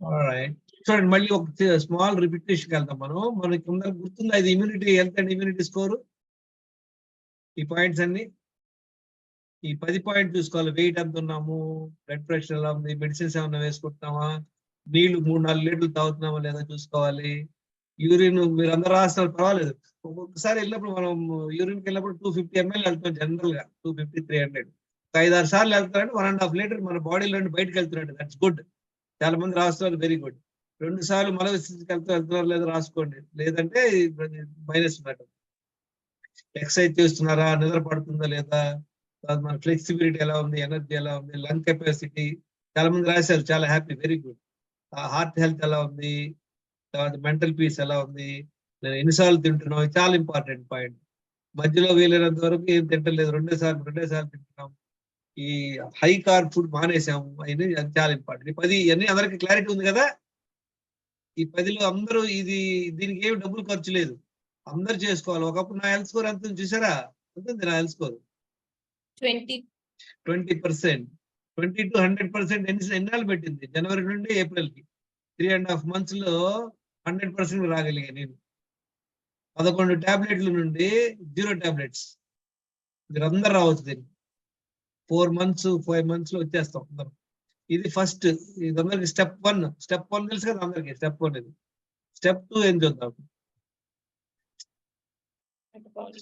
Alright. చూడండి మళ్ళీ ఒక స్మాల్ రిపిటేషన్కి వెళ్తాం మనకి అందరికి గుర్తుందా ఇది immunity health and immunity score ఈ పాయింట్స్ అన్ని ఈ 10 పాయింట్ చూసుకోవాలి. వెయిట్ ఎంత ఉన్నాము, బ్లడ్ ప్రెషర్ ఎలా ఉంది, మెడిసిన్స్ ఏమన్నా వేసుకుంటున్నామా, నీళ్లు 3-4 లీటర్లు తాగుతున్నామా లేదా చూసుకోవాలి. యూరిన్ మీరు అందరూ రాస్తారు పర్వాలేదు. ఒక్కొక్కసారి వెళ్ళినప్పుడు మనం యూరిన్కి వెళ్ళినప్పుడు 250 ml వెళ్తాం జనరల్ గా 250-300. 5-6 సార్లు వెళ్తారంటే 1.5 లీటర్ మన బాడీలో నుండి బయటకు వెళ్తున్నాడు. That's good. చాలా మంది రాస్తున్నారు, వెరీ గుడ్. 2 సార్లు మల విసర్జనకి వెళ్తున్నారు లేదో రాసుకోండి, లేదంటే మైనస్ ఉన్నట్టు. ఎక్సర్సైజ్ చేస్తున్నారా, నిద్ర పడుతుందా లేదా, మన ఫ్లెక్సిబిలిటీ ఎలా ఉంది, ఎనర్జీ ఎలా ఉంది, లంగ్ కెపాసిటీ చాలా మంది రాశారు, చాలా happy, very good. Heart health ఎలా ఉంది, తర్వాత మెంటల్ పీస్ ఎలా ఉంది, నేను ఎన్నిసార్లు తింటున్నాం, చాలా ఇంపార్టెంట్ పాయింట్. మధ్యలో వీలైనంత వరకు ఏం తింటలేదు, రెండే సార్లు తింటున్నాం. ఈ హై కార్బ్ ఫుడ్ మానేసాము, అది చాలా ఇంపార్టెంట్. 10 ఇవన్నీ అందరికి క్లారిటీ ఉంది కదా. ఈ 10లో అందరూ దీనికి ఏమి డబ్బులు ఖర్చు లేదు, అందరు చేసుకోవాలి. ఒకప్పుడు నా హెల్త్ స్కోర్ ఎంత చూసారా, ఉంటుంది నా హెల్త్ స్కోర్ 20%. 20 to 100% ఎన్నాళ్ళు పెట్టింది, జనవరి నుండి ఏప్రిల్ కి 3.5 months లో 100% రాగలిగా నేను. 11 టాబ్లెట్ల నుండి 0 టాబ్లెట్స్. మీరు అందరు రావచ్చు దీన్ని. 4 months 5 months లో వచ్చేస్తాం అందరం. ఇది ఫస్ట్, ఇది అందరికి స్టెప్ 1. స్టెప్ 1 తెలుసు కదా అందరికి, స్టెప్ 1 ఇది. స్టెప్ 2 ఏం చూద్దాం.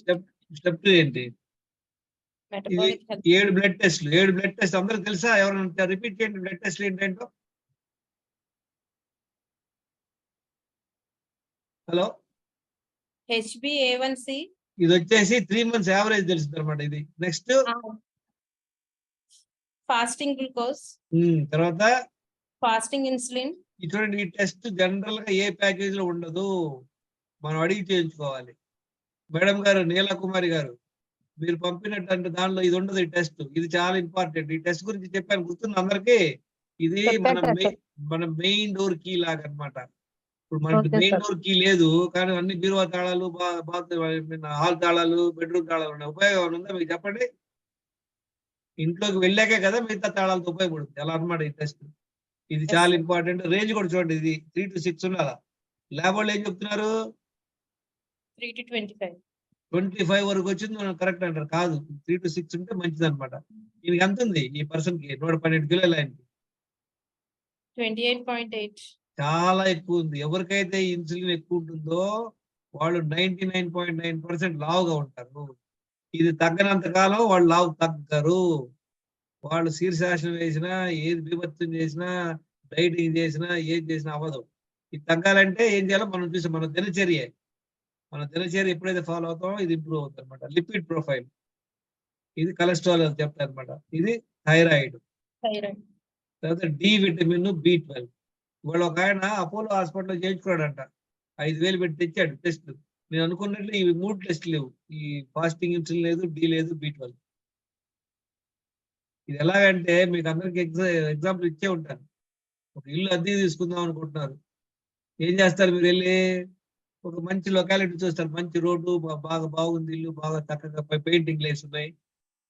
స్టెప్ 2 ఏంటి, 7 బ్లడ్ టెస్ట్లు. 7 బ్లడ్ టెస్ట్ అందరికి తెలుసా, ఎవరైనా రిపీట్ చేయండి బ్లడ్ టెస్ట్లు ఏంటంటో. హలో, HbA1c, ఇది వచ్చేసి 3 months యావరేజ్ తెలుస్తుంది అనమాట. ఇది నెక్స్ట్ ఫాస్టింగ్ గ్లూకోజ్, తర్వాత ఫాస్టింగ్ ఇన్సులిన్. చూడండి, ఈ టెస్ట్ జనరల్ గా ఏ ప్యాకేజ్ లో ఉండదు, మనం అడిగి చేయించుకోవాలి. మేడం గారు, నీలా కుమారి గారు, మీరు పంపినట్టు దానిలో ఇది ఉండదు. ఈ టెస్ట్ ఇది చాలా ఇంపార్టెంట్. ఈ టెస్ట్ గురించి చెప్పాను, గుర్తుంది అందరికి. ఇది మన మెయిన్ డోర్ కీ లాగా అనమాట. ఇప్పుడు మనకి మెయిన్ డోర్ కీ లేదు, కానీ అన్ని బీరువా తాళాలు, హాల్ తాళాలు, బెడ్రూమ్ తాళాలు ఉన్నాయి. ఉపయోగం ఉందా మీకు చెప్పండి. ఇంట్లోకి వెళ్ళాకే కదా మిగతా తాళాలతో ఉపయోగపడుతుంది, అలా అనమాట ఈ టెస్ట్. ఇది చాలా ఇంపార్టెంట్. రేంజ్ కూడా చూడండి, ఇది 3 to 6 ఉండాలా. ల్యాబ్ వాళ్ళు ఏం చెప్తున్నారు, 3 to 25. 25 వరకు వచ్చింది మనం కరెక్ట్ అంటారు. కాదు, 3 to 6 ఉంటే మంచిది అనమాట. దీనికి ఎంత ఉంది ఈ పర్సన్ కి, 112 కిలోల ఆయనకి 28.8. చాలా ఎక్కువ ఉంది. ఎవరికైతే ఇన్సులిన్ ఎక్కువ ఉంటుందో వాళ్ళు 99.9% లావుగా ఉంటారు. ఇది తగ్గనంత కాలం వాళ్ళు లావు తగ్గరు. వాళ్ళు శీర్షాసనం వేసినా, ఏది బీభత్సం చేసినా, డైటింగ్ చేసినా, ఏది చేసినా అవ్వదు. ఇది తగ్గాలంటే ఏం చేయాలో మనం చూసాం, మన దినచర్య ఎప్పుడైతే ఫాలో అవుతామో ఇది ఇంప్రూవ్ అవుతుంది అనమాట. లిపిడ్ ప్రొఫైల్, ఇది కొలెస్ట్రాల్ అని చెప్తారు అనమాట. ఇది థైరాయిడ్, తర్వాత డి విటమిన్, B12. ఇవాళ ఒక ఆయన అపోలో హాస్పిటల్లో చేయించుకున్నాడంట, 5,000 పెట్టి తెచ్చాడు టెస్ట్. నేను అనుకున్నట్లు ఇవి 3 టెస్ట్లు లేవు, ఈ ఫాస్టింగ్ ఇన్సులిన్ లేదు, డి లేదు, B12. ఇది ఎలాగంటే మీకు అందరికి ఎగ్జాంపుల్ ఇచ్చే ఉంటాను. ఒక ఇల్లు అద్దె తీసుకుందాం అనుకుంటున్నారు, ఏం చేస్తారు మీరు వెళ్ళి, ఒక మంచి లొకాలిటీ చూస్తారు, మంచి రోడ్డు, బాగా బాగుంది ఇల్లు, బాగా చక్కగా పెయింటింగ్ లేసి ఉన్నాయి.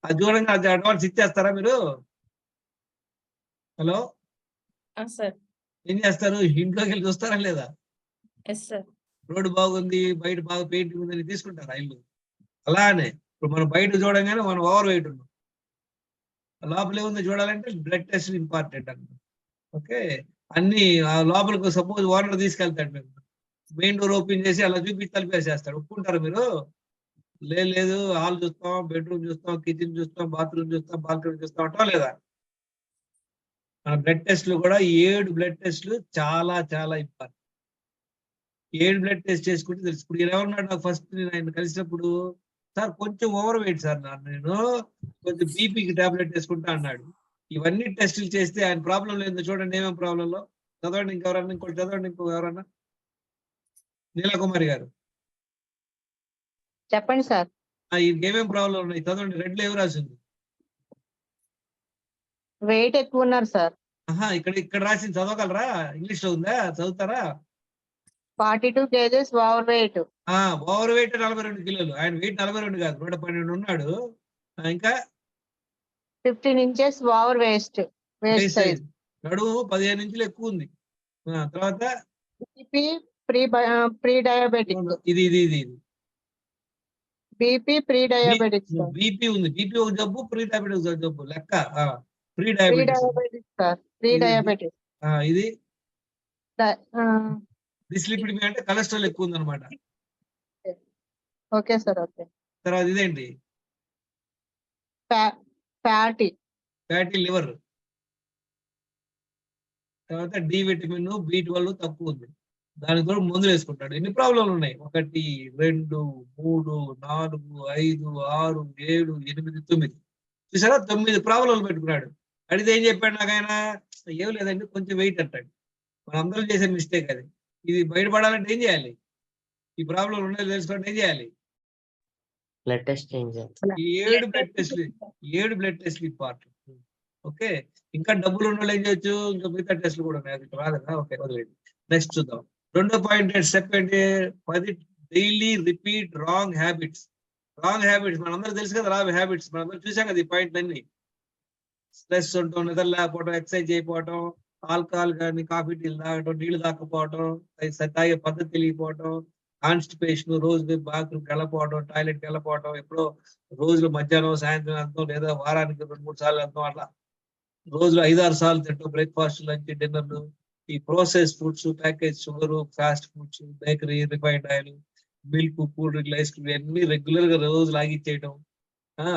అది చూడంగా అది అడ్వాన్స్ ఇచ్చేస్తారా మీరు? హలో, ఏం చేస్తారు, ఇంట్లోకి వెళ్ళి చూస్తారా లేదా? రోడ్డు బాగుంది, బయట బాగా పెయింటింగ్ ఉందని తీసుకుంటారా ఇల్లు? అలానే ఇప్పుడు మనం బయట చూడంగానే మనం ఓవర్ వెయిట్ ఉన్నాం, లోపలే ఉంది చూడాలంటే బ్లడ్ టెస్ట్ ఇంపార్టెంట్ అన్నమాట. ఓకే, అన్ని లోపలికి సపోజ్ ఓనర్ తీసుకెళ్తాడు, మేము మెయిన్ డోర్ ఓపెన్ చేసి అలా చూపించి తలిపేసేస్తాడు. ఒప్పుకుంటారు మీరు? లేదు, హాల్ చూస్తాం, బెడ్రూమ్ చూస్తాం, కిచెన్ చూస్తాం, బాత్రూమ్ చూస్తాం, బాల్కనీ చూస్తాం అంటాం లేదా? మన బ్లడ్ టెస్ట్లు కూడా 7 బ్లడ్ టెస్ట్లు చాలా చాలా ఇంపార్టెంట్. 7 బ్లడ్ టెస్ట్ చేసుకుంటే తెలుసు. ఇప్పుడు ఇలా ఉన్నాడు, నాకు ఫస్ట్ నేను ఆయన కలిసినప్పుడు, సార్ కొంచెం ఓవర్ వెయిట్ సార్, నేను కొంచెం బీపీకి టాబ్లెట్ వేసుకుంటా అన్నాడు. ఇవన్నీ టెస్టులు చేస్తే ఆయన ప్రాబ్లం లేదు చూడండి, ఏమేమి ప్రాబ్లంలో. చదవండి, ఇంకెవరన్నా ఇంకోటి చదవండి, ఎవరన్నా. నీలకుమారి గారు చెప్పండి సార్. ఏమేమి ప్రాబ్లం ఉన్నాయి చదవండి, రెడ్ లో ఏమి రాసింది? వెయిట్ ఎక్కువ ఉన్నారు సార్. ఇక్కడ రాసింది చదవగలరా? ఇంగ్లీష్ లో ఉందా, చదువుతారా? 42 kgs over weight. Over weight 42 కిలోలు. ఆయన వెయిట్ 42 కాదు, 112 ఉన్నాడు. ఇంకా 15 inches ఓవర్ వేస్ట్ సైజ్. నడుము 15 ఇంచులు ఎక్కువ ఉంది. తర్వాత బీపీ ప్రీ డయాబెటిక్. ఇది ఇది ఇది ఇది BP pre diabetic sir. BP ఉంది. బీపీ ఒక జబ్బు, ప్రీ డయాబెటిక్ ఒక జబ్బు లెక్క. Pre pre diabetes. Diabetic sir. Pre ఇది- డయాబెటిక్. ఇది డిస్లిపిడిమియా అంటే కొలెస్ట్రాల్ ఎక్కువ ఉందన్నమాట. Okay sir. ఓకే. తర్వాత ఇదేంటి? ఫ్యాటీ. Fatty liver. తర్వాత డి విటమిన్, B12 తక్కువ ఉంది. దానికి కూడా మందులు వేసుకుంటాడు. ఎన్ని ప్రాబ్లంలు ఉన్నాయి? 1, 2, 3, 4, 5, 6, 7, 8, 9. చూసారా 9 ప్రాబ్లంలు పెట్టుకున్నాడు. అడిగితే ఏం చెప్పాడు నాకు ఆయన? ఏం లేదండి కొంచెం వెయిట్ అంటాడు. మనందరం చేసే మిస్టేక్ అది. ఇది బయటపడాలంటే ఏం చేయాలి? ఈ ప్రాబ్లం ఉన్నది తెలుసుకోవాలంటే ఏం చేయాలి? బ్లడ్ టెస్ట్ చేయించాలి. ఈ 7 బ్లడ్ టెస్ట్లు ఇంపార్టెంట్. ఓకే. ఇంకా డబ్బులు ఉన్న వాళ్ళు ఏం చేయొచ్చు? ఇంకా మిగతా టెస్ట్లు కూడా ఉన్నాయి. అది రాదు కదా. ఓకే, వదిలేండి. నెక్స్ట్ చూద్దాం. 2వ పాయింట్ స్టెప్ ఏంటి? 10 daily repeat wrong habits. Wrong habits మనందరూ తెలుసు కదా. రాంగ్ హ్యాబిట్స్ మనందరూ చూసాం కదా. ఈ పాయింట్ అన్ని స్ట్రెస్ ఉండటం, నిద్ర లేకపోవడం, ఎక్సర్సైజ్ చేయకపోవడం, ఆల్కహాల్ కానీ కాఫీ టీలు తాగటం, నీళ్లు తాకపోవడం, తాగే పద్ధతి తెలియకపోవడం, కాన్స్టిపేషన్, రోజు బాత్రూమ్కి వెళ్ళకపోవడం, టాయిలెట్కి వెళ్ళకపోవడం, ఎప్పుడో రోజులు మధ్యాహ్నం సాయంత్రం వెళ్తాం, లేదా వారానికి 2-3 సార్లు వెళ్తాం, అట్లా రోజులు 5-6 సార్లు తింటాం. బ్రేక్ఫాస్ట్, లంచ్, డిన్నర్లు. ఈ process foods, package sugar, fast foods, bakery, refined oil, milk, cool drink, ice cream అన్ని రెగ్యులర్ గా రోజు లాగిచ్చేయడం.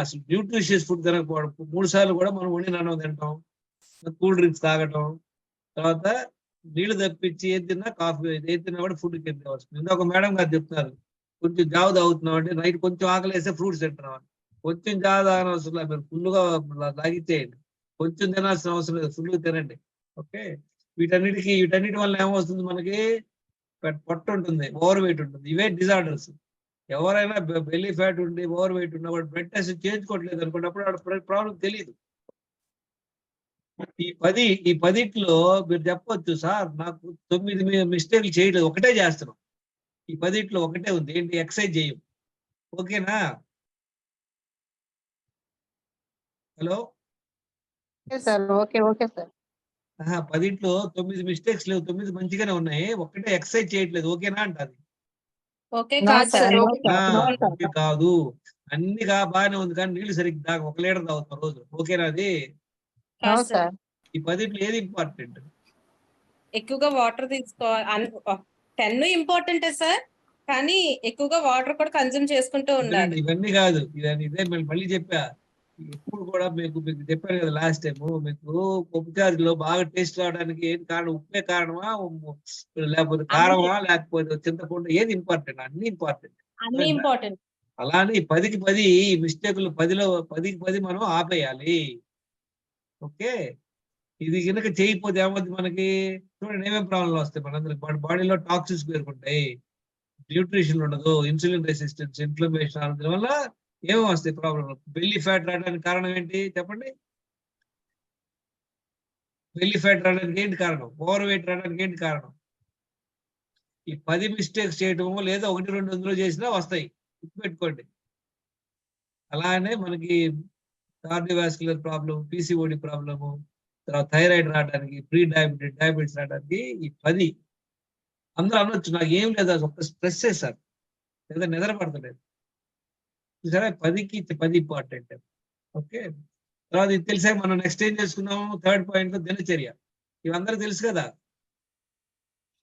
అసలు న్యూట్రిషియస్ ఫుడ్ తినకపోవడం. 3 సార్లు కూడా మనం వండిన అన్నం తింటాం, కూల్ డ్రింక్స్ తాగటం. తర్వాత నీళ్లు తప్పించి ఏది తిన్నా కాఫీ, ఏది తిన్నా కూడా ఫుడ్ కింద వస్తుంది. ఇందాక మేడం గారు చెప్తున్నారు, కొంచెం జావ తాగుతున్నాం అంటే నైట్ కొంచెం ఆకలి వేస్తే ఫ్రూట్స్ తింటున్నాం అని. కొంచెం జావ తాగని అవసరం లేదు, మీరు ఫుల్గా తాగిచ్చేయండి. కొంచెం తినాల్సిన అవసరం లేదు, ఫుల్గా తినండి. ఓకే. వీటన్నిటి వల్ల ఏమవుతుంది? మనకి పొట్ట ఉంటుంది, ఓవర్ వెయిట్ ఉంటుంది. ఇవే డిజార్డర్స్. ఎవరైనా బెల్లీ ఫ్యాట్ ఉండి ఓవర్ వెయిట్ ఉన్నప్పుడు బ్లడ్ టెస్ట్ చేయించుకోవట్లేదు అనుకున్నప్పుడు ప్రాబ్లం తెలియదు. ఈ 10లో మీరు చెప్పొచ్చు, సార్ నాకు 9 మిస్టేక్లు చేయలేదు, ఒకటే చేస్తున్నాం. ఈ 10లో ఒకటే ఉంది, ఏంటి? ఎక్సర్సైజ్ చేయం. ఓకేనా? Hello sir. Okay. Okay sir. 10లో 9 మిస్టేక్స్ లేవు, 9 మంచిగానే ఉన్నాయి, ఒక్కటే ఎక్సర్సైజ్ చేయట్లేదు. ఓకేనా అంటారు. ఓకే No, కాదు sir. Sir. No, okay. sir. Okay కాదు, అన్ని బాగానే ఉంది, కానీ నీళ్లు సరిగ్గా తాగం. 1 లీటర్ తాగుతాం రోజు. ఓకేనా? అది నో కాదు సార్. సార్. ఈ 10లో ఏది ఇంపార్టెంట్? ఎక్కువగా వాటర్ తీసుకోవాలి. 10 ఇంపార్టెంటే సార్, కానీ ఎక్కువగా వాటర్ కూడా కన్జ్యూమ్ చేసుకుంటూ ఉండాలి. ఇవన్నీ కాదు, ఇదే మళ్ళీ చెప్పా. ఎప్పుడు కూడా మీకు చెప్పాను కదా లాస్ట్ టైం, మీకు పప్పు చారులో బాగా టేస్ట్ రావడానికి ఏం కారణం? ఉప్పే కారణమా, లేకపోతే కారమా, లేకపోతే చింతపండు? ఏది ఇంపార్టెంట్? అన్ని ఇంపార్టెంట్. అన్ని ఇంపార్టెంట్. అలానే 10కి 10 మిస్టేకులు 10కి 10 మనం ఆపేయాలి. ఓకే. ఇది కనుక చేయకపోతే ఏమవుతుంది మనకి? చూడండి ఏమేమి ప్రాబ్లంలు వస్తాయి మనందరికి. బాడీలో టాక్సిన్స్ పేరుకుంటాయి, న్యూట్రిషన్ ఉండదు, ఇన్సులిన్ రెసిస్టెన్స్, ఇన్ఫ్లమేషన్. వల్ల ఏమేమి వస్తాయి ప్రాబ్లం? బెల్లీ ఫ్యాట్ రావడానికి కారణం ఏంటి చెప్పండి? బెల్లీ ఫ్యాట్ రావడానికి ఏంటి కారణం? ఓవర్ వెయిట్ రావడానికి ఏంటి కారణం? ఈ 10 మిస్టేక్స్ చేయటము, లేదా 1-2 అందులో చేసినా వస్తాయి, గుర్తుపెట్టుకోండి. అలానే మనకి కార్డియోవాస్కులర్ ప్రాబ్లం, PCOD ప్రాబ్లము, తర్వాత థైరాయిడ్ రావడానికి, ప్రీ డయాబెటిస్ రావడానికి ఈ 10. అందరూ అనొచ్చు నాకు ఏం లేదు, అది ఒక స్ట్రెస్ సార్, లేదా నిద్ర పడతలేదు. సరే 10కి 10 ఇంపార్టెంట్. ఓకే. తర్వాత ఇది తెలిసాక మనం నెక్స్ట్ ఏం చేసుకున్నాము? 3rd పాయింట్ దినచర్య. ఇవందరూ తెలుసు కదా.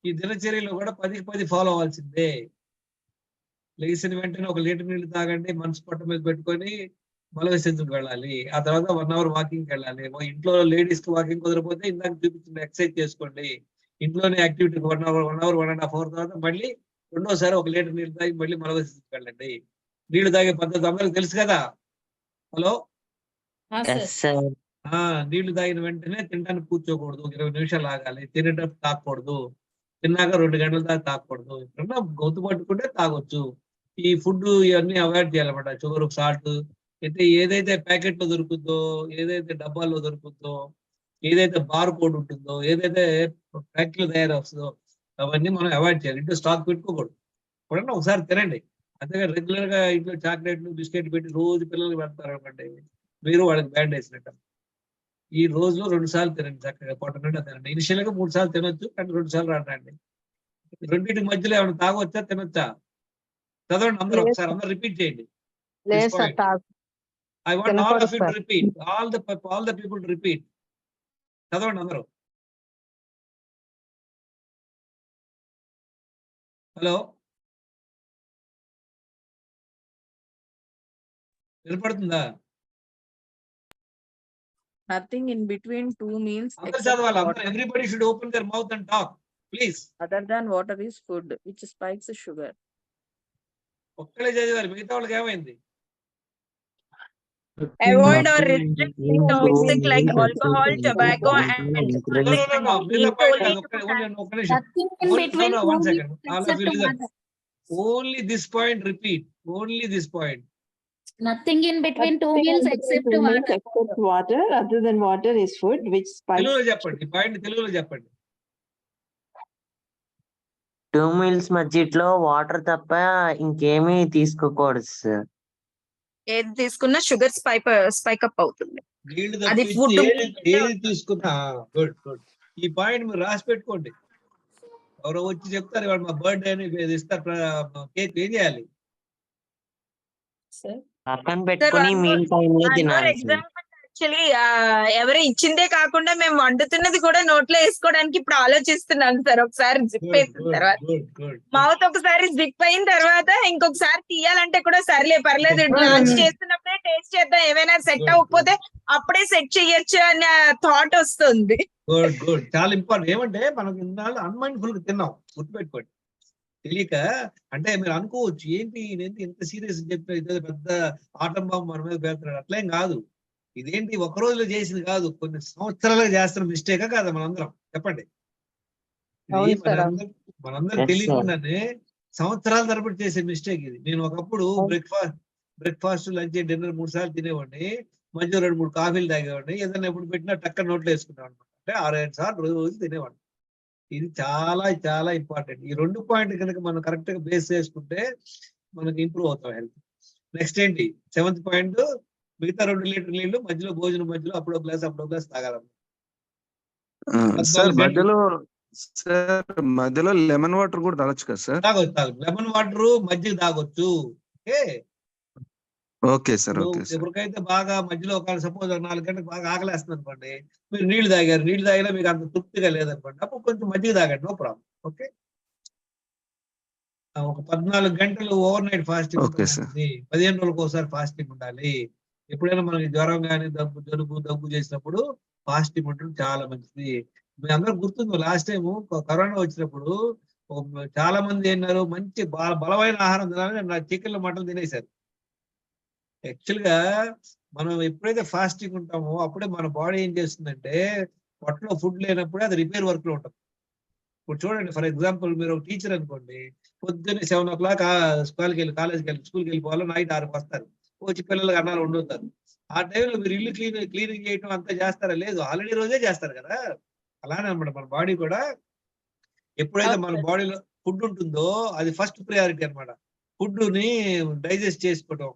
ఈ దినచర్యలో కూడా 10కి 10 ఫాలో అవ్వాల్సిందే. లేచిన వెంటనే 1 లీటర్ నీళ్లు తాగండి, మనసు పొట్ట మీద పెట్టుకొని మల విసర్జనకు వెళ్ళాలి. ఆ తర్వాత 1 అవర్ వాకింగ్కి వెళ్ళాలి. ఇంట్లో లేడీస్ కి వాకింగ్ కుదరకపోతే ఇందాక చూపించిన ఎక్సర్సైజ్ చేసుకోండి. ఇంట్లోనే యాక్టివిటీ 1 అవర్, 1.5 అవర్ తర్వాత మళ్ళీ రెండోసారి 1 లీటర్ నీళ్లు తాగి మళ్ళీ మల విసర్జనకు వెళ్ళండి. నీళ్లు తాగే పద్ధతి అందరికి తెలుసు కదా. హలో, నీళ్లు తాగిన వెంటనే తినడానికి కూర్చోకూడదు, 20 నిమిషాలు ఆగాలి. తినేటప్పుడు తాగకూడదు, తిన్నాక 2 గంటల దాకా తాగకూడదు. ఎప్పుడన్నా గొంతు పట్టుకుంటే తాగొచ్చు. ఈ ఫుడ్ ఇవన్నీ అవాయిడ్ చేయాలన్నమాట. షుగర్, సాల్ట్, అయితే ఏదైతే ప్యాకెట్లో దొరుకుతుందో, ఏదైతే డబ్బాల్లో దొరుకుతుందో, ఏదైతే బార్ కోడ్ ఉంటుందో, ఏదైతే ఫ్యాక్టరీలో తయారవుతుందో అవన్నీ మనం అవాయిడ్ చేయాలి. ఇంట్లో స్టాక్ పెట్టుకోకూడదు. ఎప్పుడన్నా ఒకసారి తినండి. అంతేగా రెగ్యులర్ గా ఇంట్లో చాక్లెట్లు, బిస్కెట్ పెట్టి రోజు పిల్లలకి పెడతారు అనుకోండి, మీరు వాళ్ళకి బ్యాండ్ వేసినట్టు. ఈ రోజులో 2 సార్లు తినండి చక్కగా పొట్ట నిండా తినండి. ఇనిషియల్ గా 3 సార్లు తినొచ్చు, కానీ 2 సార్లు రాండి. రెండింటి మధ్యలో ఏమైనా తాగొచ్చా, తినొచ్చా? చదవండి అందరూ లేదు ఒకసారి, అందరూ రిపీట్ చేయండి. లేదు సార్ తాగు I want all తినకూడదు of you to sir. repeat. All the people to repeat. చదవండి అందరూ. హలో, వినపడుతుందా? Nothing in between 2 meals అందరూ except చదవాలి. అందరూ water. everybody should open their mouth and talk. Please. Other than water is food, which spikes sugar. ఒక్కలే చదివారు, మిగతా వాళ్ళకి ఏమైంది? Avoid or restrict toxic like alcohol, tobacco, and No, మిగతా point కాదు. ఒక్క నిమిషం. Nothing in Only- between no, 2 one second. meals All of except you listen. water. Only this point repeat. Only this point. Nothing in between 2 meals except water. Except water, other than water is food, which spikes. తెలుగులో చెప్పండి. ఈ point తెలుగులో చెప్పండి. 2 meals మధ్యలో water తప్ప ఇంకేమీ తీసుకోకూడదు sir. ఏది తీసుకున్నా షుగర్ స్పైక్ అప్ అవుతుంది. నీళ్లు అది తప్పించి food ఏది తీసుకున్నా గుడ్ గుడ్. ఈ పాయింట్ మీరు రాసి పెట్టుకోండి. ఎవరో వచ్చి చెప్తారు ఇవాళ మా బర్త్డే అని ఇది ఇస్తారు, కేక్ ఏం చేయాలి? పక్కన పెట్టుకుని one మీల్ టైంలో Another తినాలి సార్. example actually, ఎవరు ఇచ్చిందే కాకుండా మేము వండుతున్నది కూడా నోట్లో వేసుకోవడానికి ఇప్పుడు ఆలోచిస్తున్నాం సార్. ఒకసారి జిప్ వేసిన తర్వాత గుడ్ గుడ్. మౌత్ ఒకసారి జిప్ అయిన తర్వాత ఇంకొకసారి తీయాలంటే కూడా సర్లే పర్లేదు, లాంచ్ చేస్తున్నప్పుడే టేస్ట్ చేద్దాం, ఏమైనా సెట్ Good, అవ్వకపోతే అప్పుడే సెట్ చెయ్యొచ్చు అనే థాట్ వస్తుంది. Good good. చాలా ఇంపార్టెంట్. ఏమంటే మనం ఇన్నాళ్ళు అన్మైండ్ఫుల్ గా తిన్నాం, గుర్తుపెట్టుకోండి. తెలియక అంటే మీరు అనుకోవచ్చు ఏంటి ఇదేంటి ఇంత సీరియస్ చెప్పి ఇదేదో పెద్ద ఆటం బాంబు మన మీద పేరుతున్నాడు. అట్లేం కాదు. ఇదేంటి ఒక రోజులో చేసింది కాదు, కొన్ని సంవత్సరాలుగా చేస్తున్న మిస్టేకా కాదా మనందరం? చెప్పండి. ఇది అవును సార్, మనందరం Yes, sir. తెలియకుండానే సంవత్సరాల తరబడి చేసే మిస్టేక్ ఇది. నేను ఒకప్పుడు అవును. బ్రేక్ఫాస్ట్ లంచ్ డిన్నర్ 3 సార్లు తినేవాడిని, మధ్య 2-3 కాఫీలు తాగేవాడిని, ఏదైనా ఎప్పుడు పెట్టినా టక్క నోట్లో వేసుకునేవాడిని. అంటే 6-7 సార్లు రోజు తినేవాడిని. ఇది చాలా చాలా ఇంపార్టెంట్. ఈ 2 పాయింట్ కనుక మనం కరెక్ట్ గా బేస్ చేసుకుంటే మనకి ఇంప్రూవ్ అవుతాం హెల్త్. నెక్స్ట్ ఏంటి? 7th పాయింట్, మిగతా 2 లీటర్ నీళ్లు మధ్యలో భోజనం మధ్యలో అప్పుడో గ్లాస్ తాగాలి. మధ్యలో లెమన్ వాటర్ కూడా తాగొచ్చు కదా సార్? తాగొచ్చు. లెమన్ వాటర్ మజ్జిగ తాగొచ్చు. Okay sir, okay sir. ఎవరికైతే బాగా మధ్యలో ఒక సపోజ్ 4 గంటలకు బాగా ఆకలేస్తుంది అనుకోండి, మీరు నీళ్లు తాగారు, నీళ్లు తాగినా మీకు అంత తృప్తిగా లేదనుకోండి, అప్పుడు కొంచెం మజ్జిగ తాగండి, నో ప్రాబ్లం. ఓకే. ఒక 14 గంటలు over night fasting okay sir. 15 రోజులకు ఒకసారి ఫాస్టింగ్ ఉండాలి. ఎప్పుడైనా మనకి జ్వరం కానీ దగ్గు చేసినప్పుడు ఫాస్టింగ్ ఉండడం చాలా మంచిది. మీ అందరూ గుర్తుంది, లాస్ట్ టైం కరోనా వచ్చినప్పుడు చాలా మంది ఏమన్నారు, మంచి బలమైన ఆహారం తినాలని నా చికెన్లు మటన్ తినేశారు. యాక్చువల్ గా మనం ఎప్పుడైతే ఫాస్టింగ్ ఉంటామో అప్పుడే మన బాడీ ఏం చేస్తుందంటే, పొట్టలో ఫుడ్ లేనప్పుడే అది రిపేర్ వర్క్ లో ఉంటుంది. ఇప్పుడు చూడండి, ఫర్ ఎగ్జాంపుల్ మీరు ఒక టీచర్ అనుకోండి, పొద్దున్నే 7 o'clock కాలేజ్కి స్కూల్కి వెళ్ళిపోవాలి, నైట్ 6కి వస్తారు, వచ్చి పిల్లలకి అన్నాలు వండుతారు. ఆ టైంలో మీరు ఇల్లు క్లీనింగ్ చేయటం అంతా చేస్తారా? లేదు, ఆల్రెడీ రోజే చేస్తారు కదా. అలానే అన్నమాట మన బాడీ కూడా. ఎప్పుడైతే మన బాడీలో ఫుడ్ ఉంటుందో అది ఫస్ట్ ప్రయారిటీ అన్నమాట. ఫుడ్ ని డైజెస్ట్ చేసుకోవడం,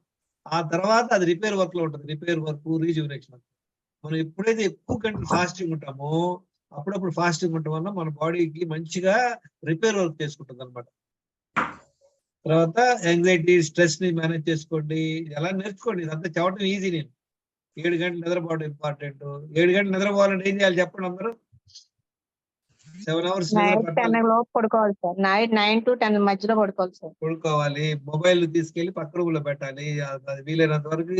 ఆ తర్వాత అది రిపేర్ వర్క్ లో ఉంటుంది. Repair work, rejuvenation. మనం ఎప్పుడైతే ఎక్కువ గంటలు ఫాస్టింగ్ ఉంటామో, అప్పుడప్పుడు ఫాస్టింగ్ ఉండటం వల్ల మన బాడీకి మంచిగా రిపేర్ వర్క్ చేసుకుంటుంది అనమాట. తర్వాత యాంగ్జైటీ, స్ట్రెస్ ని మేనేజ్ చేసుకోండి. ఎలా నేర్చుకోండి, ఇదంతా చెప్పడం ఈజీ. నేను 7 గంటలు నిద్రపోవడం ఇంపార్టెంట్. 7 గంటలు నిద్రపోవాలంటే ఏం చేయాలి చెప్పండి అందరూ? 7 hours నిద్ర నైట్ పట్టాలి. 10 లోపు పడుకోవాలి సార్. నైట్ 9 to 10 మధ్యలో పడుకోవాలి సార్. పడుకోవాలి. మొబైల్ తీసుకెళ్లి పక్క రూమ్ లో పెట్టాలి. అది వీలైనంత వరకు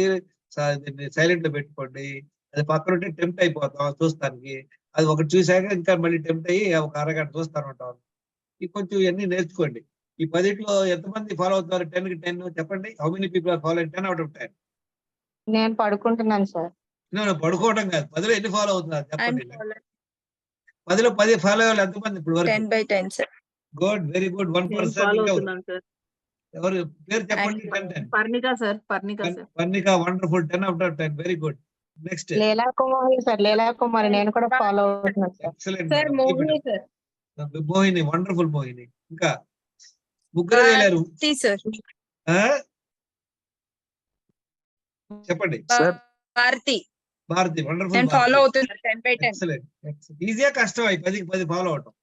సైలెంట్ లో పెట్టుకోండి. అది పక్కన ఉంటే టెంప్ట్ అయిపోతాం చూస్తానికి. అది ఒకటి చూసాక ఇంకా మళ్ళీ టెంప్ట్ అయ్యి ఒక అరగంట చూస్తాను ఉంటాం. ఇది కొంచెం ఇవన్నీ నేర్చుకోండి. ఈ 10లో ఎంతమంది ఫాలో అవుతారు? 10కి 10 చెప్పండి. How many people are following 10 out of 10? నేను పడుకుంటున్నాను సార్. పడుకోవడం కాదు, 10లో ఎన్ని ఫాలో అవుతున్నారు చెప్పండి. 10లో 10 ఫాలో అయ్యే వాళ్ళు ఎంతమంది ఇప్పుడు వరకు? 10/10 sir. Good, very good. 1%. Follow అవుతున్నాను సార్. ఎవరు పేరు చెప్పండి? 10. Parnika sir. Parnika, wonderful. 10 out of 10. Very good. Next Leela Kumari sir. Leela Kumari నేను కూడా ఫాలో అవుతున్నాను sir. Excellent. Sir Mohini sir. Mohini, wonderful Mohini. ఇంకా ముగ్గురు వెళ్ళారు. సార్. చెప్పండి. సార్ భారతి. భారతి వండర్ఫుల్. నేను ఫాలో అవుతున్నాను 10/10. ఎక్సలెంట్. ఈజీగా కష్టం అయి 10కి 10 ఫాలో అవటం.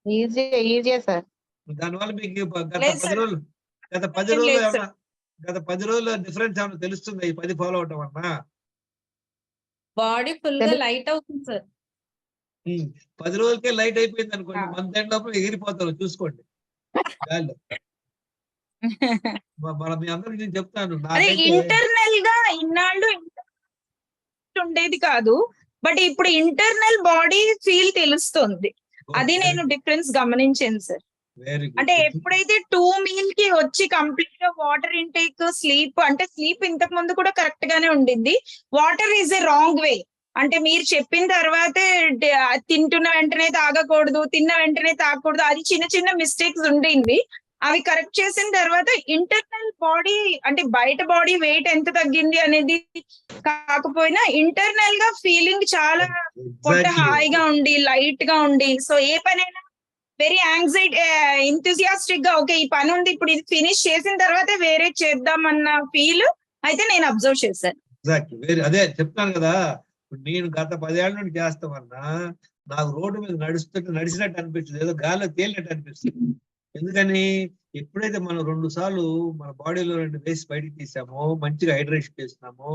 Easy sir. దానివల్ల మీకు గత లేదు 10 సార్. రోజులు గత 10 ఏం రోజులు లేదు ఏమన్నా గత 10 రోజుల డిఫరెన్స్ ఏమన్నా తెలుస్తుంది ఈ 10 ఫాలో అవటం వలన? బాడీ ఫుల్ గా తెలుసు. లైట్ అవుతుంది సార్. 10 రోజులకే లైట్ అయిపోయింది అనుకోండి, మంత్ ఎండ్ లోపల ఎగిరిపోతారు చూసుకోండి గాల్లో. మన మీ అందరికి నేను చెప్తాను, అదే నాకైతే ఇంటర్నల్ గా ఇన్నాళ్ళు ఉండేది కాదు, బట్ ఇప్పుడు ఇంటర్నల్ బాడీ ఫీల్ తెలుస్తుంది. అది నేను డిఫరెన్స్ గమనించాను సార్. వెరీ అంటే గుడ్. ఎప్పుడైతే 2 మీల్ కి వచ్చి కంప్లీట్ గా వాటర్ ఇంటేక్, స్లీప్, అంటే స్లీప్ ఇంతకు ముందు కూడా కరెక్ట్ గానే ఉండింది. Water is a wrong way. అంటే మీరు చెప్పిన తర్వాతే తింటున్న వెంటనే తాగకూడదు, తిన్న వెంటనే తాగకూడదు, అది చిన్న చిన్న మిస్టేక్స్ ఉండింది. అవి కరెక్ట్ చేసిన తర్వాత ఇంటర్నల్ బాడీ, అంటే బయట బాడీ వెయిట్ ఎంత తగ్గింది అనేది కాకపోయినా ఇంటర్నల్ గా ఫీలింగ్ చాలా పొట్ట హాయిగా ఉండి లైట్ గా ఉండి, సో ఏ పనైనా వెరీ యాంగ్జైటీ ఎంతూజియాస్టిక్ గా ఓకే ఈ పని ఉంది ఇప్పుడు ఇది ఫినిష్ చేసిన తర్వాత వేరే చేద్దామన్న ఫీల్ అయితే నేను అబ్జర్వ్ చేశాను. ఎగ్జాక్ట్లీ. వెరీ అదే చెప్తాను కదా, ఇప్పుడు నేను గత 10 ఏళ్ల నుండి చేస్తామన్నా నాకు రోడ్డు మీద నడిచినట్టు అనిపిస్తుంది, ఏదో గాల్లో తేలినట్టు అనిపిస్తుంది. ఎందుకని ఎప్పుడైతే మనం 2 సార్లు మన బాడీలో 2 వేసి బయటికి తీసామో, మంచిగా హైడ్రేషన్ చేస్తున్నామో,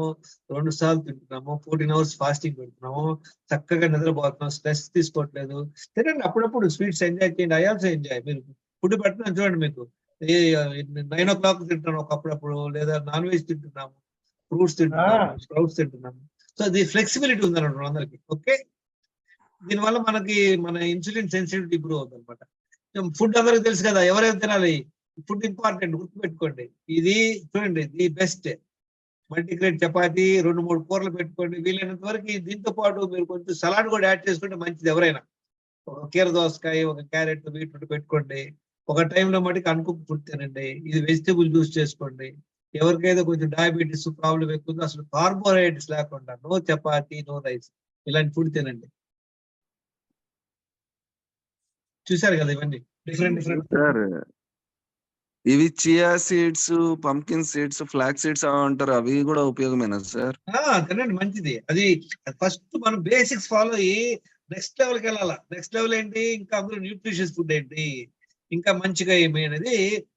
2 సార్లు తింటున్నాము, 14 hours ఫాస్టింగ్ పెడుతున్నాము, చక్కగా నిద్రపోతున్నాం, స్ట్రెస్ తీసుకోవట్లేదు. తినండి అప్పుడప్పుడు స్వీట్స్ ఎంజాయ్ చేయండి. I also enjoy. మీరు ఫుడ్ పెట్టినా చూడండి, మీకు 9 o'clock తింటున్నాం ఒకప్పుడప్పుడు, లేదా నాన్ వెజ్ తింటున్నాము, ఫ్రూట్స్ తింటున్నాము, స్ప్రౌట్స్ తింటున్నాము. సో అది ఫ్లెక్సిబిలిటీ ఉందన్నమాట అందరికి. ఓకే, దీనివల్ల మనకి మన ఇన్సులిన్ సెన్సిటివిటీ ఇంప్రూవ్ అవుతుంది అనమాట. ఫుడ్ అందరికి తెలుసు కదా, ఎవరైనా తినాలి. ఫుడ్ ఇంపార్టెంట్, గుర్తుపెట్టుకోండి. ఇది చూడండి, ది బెస్ట్ మల్టీగ్రేన్ చపాతి, 2-3 కూరలు పెట్టుకోండి. వీలైనంత వరకు దీంతో పాటు మీరు కొంచెం సలాడ్ కూడా యాడ్ చేసుకుంటే మంచిది. ఎవరైనా ఒక కీర దోసకాయ, ఒక క్యారెట్, బీట్రూట్ పెట్టుకోండి. ఒక టైంలో మటుకు అనుకుక్ ఫుడ్ తినండి. ఇది వెజిటేబుల్ జ్యూస్ చేసుకోండి. ఎవరికైతే కొంచెం డయాబెటీస్ ప్రాబ్లం ఎక్కువ ఉందో అసలు కార్బోహైడ్రేట్స్ లేకుండా నో చపాతి, నో రైస్, ఇలాంటి ఫుడ్ తినండి. చూసారు కదా ఇవన్నీ డిఫరెంట్ సార్ ఇవి chia seeds, pumpkin seeds, flax seeds అంటారు, అవి కూడా ఉపయోగమేనా సార్? తినండి, మంచిది. అది ఫస్ట్ మనం బేసిక్స్ ఫాలో అయ్యి నెక్స్ట్ లెవెల్కి వెళ్ళాలా. నెక్స్ట్ లెవెల్ ఏంటి, ఇంకా అందులో న్యూట్రిషియస్ ఫుడ్ ఏంటి, ఇంకా మంచిగా ఏమి అనేది